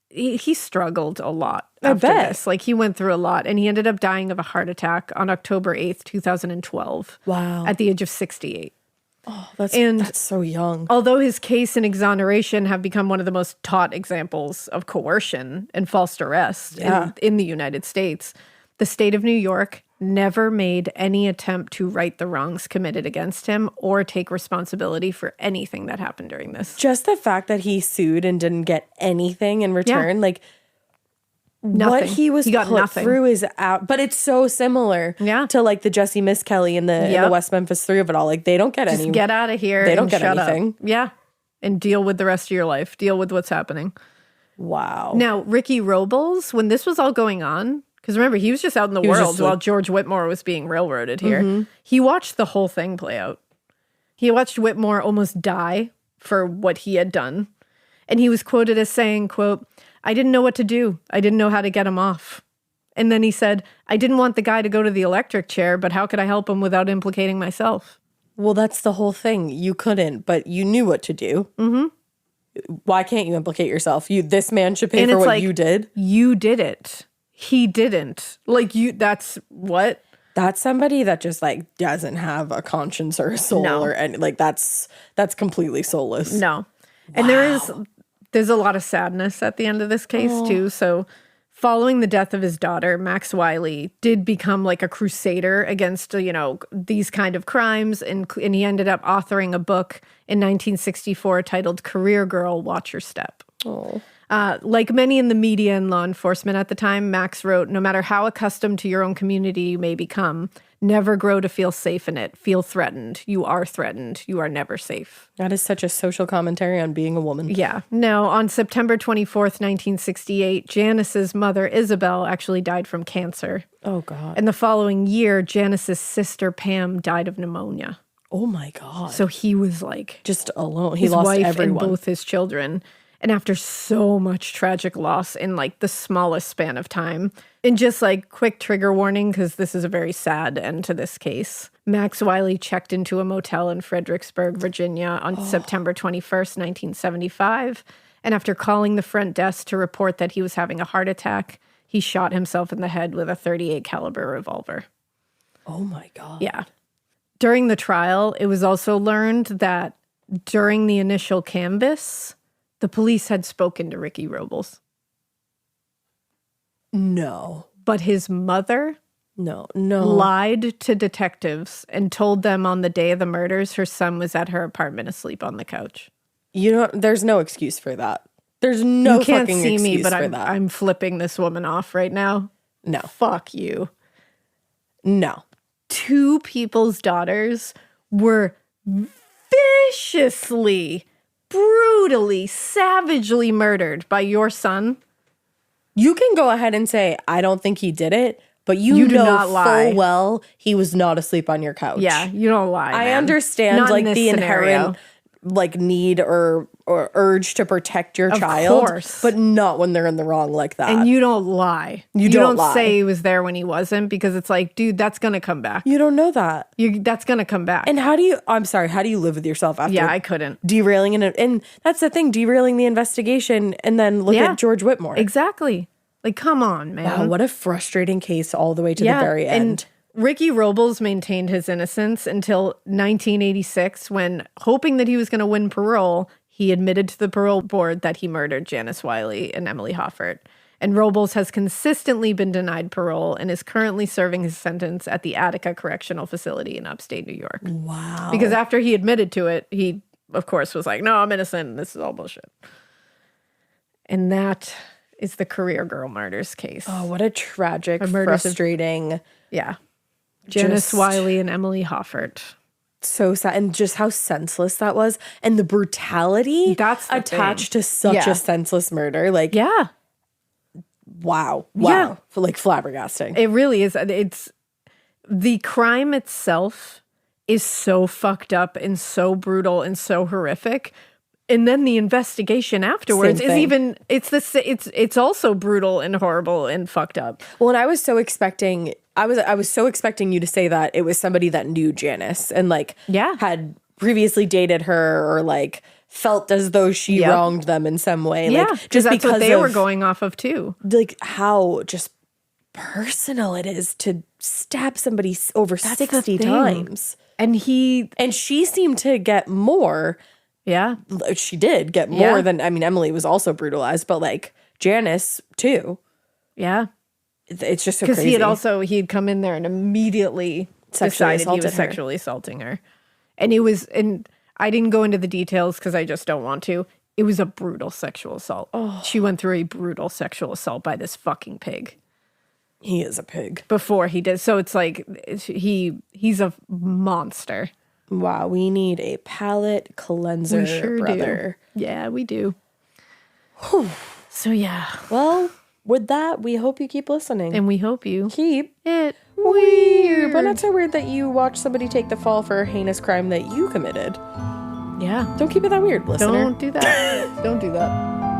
[SPEAKER 1] he struggled a lot after this. Like, he went through a lot. And he ended up dying of a heart attack on October 8th, 2012.
[SPEAKER 2] Wow.
[SPEAKER 1] At the age of 68.
[SPEAKER 2] Oh, that's so young.
[SPEAKER 1] Although his case and exoneration have become one of the most taught examples of coercion and false arrest in the United States, the state of New York never made any attempt to right the wrongs committed against him or take responsibility for anything that happened during this.
[SPEAKER 2] Just the fact that he sued and didn't get anything in return, like... Nothing. What he got put through is out, but it's so similar to like the Jesse Miss Kelly and the West Memphis 3 of it all. Like, they don't get any.
[SPEAKER 1] Just get out of here.
[SPEAKER 2] They don't get anything.
[SPEAKER 1] Up. Yeah, and deal with the rest of your life. Deal with what's happening.
[SPEAKER 2] Wow.
[SPEAKER 1] Now, Ricky Robles, when this was all going on, because remember, he was just out in the world while George Whitmore was being railroaded here. Mm-hmm. He watched the whole thing play out. He watched Whitmore almost die for what he had done, and he was quoted as saying, "quote." I didn't know what to do. I didn't know how to get him off. And then he said, I didn't want the guy to go to the electric chair, but how could I help him without implicating myself?
[SPEAKER 2] Well, that's the whole thing. You couldn't, but you knew what to do. Mm-hmm. Why can't you implicate yourself? This man should pay for what you did.
[SPEAKER 1] You did it. He didn't. Like, that's what?
[SPEAKER 2] That's somebody that just like doesn't have a conscience or a soul or any, like that's completely soulless.
[SPEAKER 1] No. And there's a lot of sadness at the end of this case, too. So following the death of his daughter, Max Wylie did become like a crusader against, these kind of crimes. And he ended up authoring a book in 1964 titled Career Girl, Watch Your Step.
[SPEAKER 2] Oh.
[SPEAKER 1] Like many in the media and law enforcement at the time, Max wrote, no matter how accustomed to your own community you may become, never grow to feel safe in it. Feel threatened. You are threatened. You are never safe.
[SPEAKER 2] That is such a social commentary on being a woman.
[SPEAKER 1] Yeah. No, on September 24th, 1968, Janice's mother, Isabel, actually died from cancer.
[SPEAKER 2] Oh, God.
[SPEAKER 1] And the following year, Janice's sister, Pam, died of pneumonia.
[SPEAKER 2] Oh, my God.
[SPEAKER 1] So he was like...
[SPEAKER 2] just alone. He
[SPEAKER 1] his
[SPEAKER 2] lost
[SPEAKER 1] wife
[SPEAKER 2] everyone.
[SPEAKER 1] And both his children. And after so much tragic loss in like the smallest span of time, and just like quick trigger warning, because this is a very sad end to this case, Max Wylie checked into a motel in Fredericksburg, Virginia on September 21st, 1975. And after calling the front desk to report that he was having a heart attack, he shot himself in the head with a .38 caliber revolver.
[SPEAKER 2] Oh my God.
[SPEAKER 1] Yeah. During the trial, it was also learned that during the initial canvass, the police had spoken to Ricky Robles.
[SPEAKER 2] No.
[SPEAKER 1] But his mother lied to detectives and told them on the day of the murders her son was at her apartment asleep on the couch.
[SPEAKER 2] There's no excuse for that. There's no
[SPEAKER 1] you can't
[SPEAKER 2] fucking
[SPEAKER 1] see
[SPEAKER 2] excuse
[SPEAKER 1] me, but
[SPEAKER 2] for that.
[SPEAKER 1] I'm flipping this woman off right now.
[SPEAKER 2] No.
[SPEAKER 1] Fuck you.
[SPEAKER 2] No.
[SPEAKER 1] 2 people's daughters were viciously brutally, savagely murdered by your son,
[SPEAKER 2] you can go ahead and say, I don't think he did it, but you
[SPEAKER 1] do
[SPEAKER 2] know
[SPEAKER 1] not lie.
[SPEAKER 2] full well he was not asleep on your couch.
[SPEAKER 1] Yeah, you don't lie.
[SPEAKER 2] I
[SPEAKER 1] man.
[SPEAKER 2] understand
[SPEAKER 1] Not in
[SPEAKER 2] like
[SPEAKER 1] this
[SPEAKER 2] the
[SPEAKER 1] scenario.
[SPEAKER 2] inherent like need or urge to protect your
[SPEAKER 1] Of
[SPEAKER 2] child,
[SPEAKER 1] course.
[SPEAKER 2] but not when they're in the wrong like that.
[SPEAKER 1] And you don't lie.
[SPEAKER 2] You don't lie.
[SPEAKER 1] say he was there when he wasn't, because it's like, dude, that's gonna come back.
[SPEAKER 2] You don't know that.
[SPEAKER 1] That's gonna come back.
[SPEAKER 2] And how do you live with yourself after
[SPEAKER 1] yeah, I couldn't.
[SPEAKER 2] derailing and that's the thing, derailing the investigation and then look at George Whitmore.
[SPEAKER 1] Exactly. Like, come on, man.
[SPEAKER 2] Wow, what a frustrating case all the way to the very end.
[SPEAKER 1] And Ricky Robles maintained his innocence until 1986 when, hoping that he was going to win parole, he admitted to the parole board that he murdered Janice Wylie and Emily Hoffert. And Robles has consistently been denied parole and is currently serving his sentence at the Attica Correctional Facility in upstate New York.
[SPEAKER 2] Wow.
[SPEAKER 1] Because after he admitted to it, he, of course, was like, no, I'm innocent. This is all bullshit. And that is the Career Girl murders case.
[SPEAKER 2] Oh, what a tragic,
[SPEAKER 1] murders
[SPEAKER 2] frustrating.
[SPEAKER 1] Yeah. Janice
[SPEAKER 2] Just-
[SPEAKER 1] Wylie and Emily Hoffert.
[SPEAKER 2] So sad. And just how senseless that was. And the brutality
[SPEAKER 1] That's the
[SPEAKER 2] attached
[SPEAKER 1] thing.
[SPEAKER 2] to such
[SPEAKER 1] Yeah.
[SPEAKER 2] a senseless murder. Like,
[SPEAKER 1] Yeah.
[SPEAKER 2] wow.
[SPEAKER 1] Yeah.
[SPEAKER 2] Like flabbergasting.
[SPEAKER 1] It really is. It's the crime itself is so fucked up and so brutal and so horrific. And then the investigation afterwards
[SPEAKER 2] Same
[SPEAKER 1] is
[SPEAKER 2] thing.
[SPEAKER 1] even it's also brutal and horrible and fucked up.
[SPEAKER 2] Well, and I was so expecting you to say that it was somebody that knew Janice and like
[SPEAKER 1] Yeah.
[SPEAKER 2] had previously dated her or like felt as though she
[SPEAKER 1] Yep.
[SPEAKER 2] wronged them in some way.
[SPEAKER 1] Yeah,
[SPEAKER 2] Like
[SPEAKER 1] just that's what they were going off of too.
[SPEAKER 2] like how just personal it is to stab somebody over 60
[SPEAKER 1] thing.
[SPEAKER 2] times.
[SPEAKER 1] And
[SPEAKER 2] And she seemed to get more.
[SPEAKER 1] yeah,
[SPEAKER 2] She did get more
[SPEAKER 1] Yeah.
[SPEAKER 2] than, I mean, Emily was also brutalized, but like Janice too.
[SPEAKER 1] yeah.
[SPEAKER 2] It's just so
[SPEAKER 1] Because
[SPEAKER 2] crazy.
[SPEAKER 1] he'd come in there and immediately
[SPEAKER 2] Sexually
[SPEAKER 1] decided he
[SPEAKER 2] assaulted
[SPEAKER 1] was
[SPEAKER 2] her.
[SPEAKER 1] sexually assaulting her. And I didn't go into the details because I just don't want to. It was a brutal sexual assault. She went through a brutal sexual assault by this fucking pig
[SPEAKER 2] He is a pig.
[SPEAKER 1] before he did. So it's like he's a monster.
[SPEAKER 2] Wow, we need a palate cleanser,
[SPEAKER 1] We sure
[SPEAKER 2] brother.
[SPEAKER 1] do. Yeah, we do. So yeah,
[SPEAKER 2] Well, with that, we hope you keep listening.
[SPEAKER 1] and we hope you
[SPEAKER 2] keep
[SPEAKER 1] it
[SPEAKER 2] weird. But not so weird that you watch somebody take the fall for a heinous crime that you committed.
[SPEAKER 1] Yeah,
[SPEAKER 2] Don't keep it that weird, listener.
[SPEAKER 1] don't do that. Don't do that.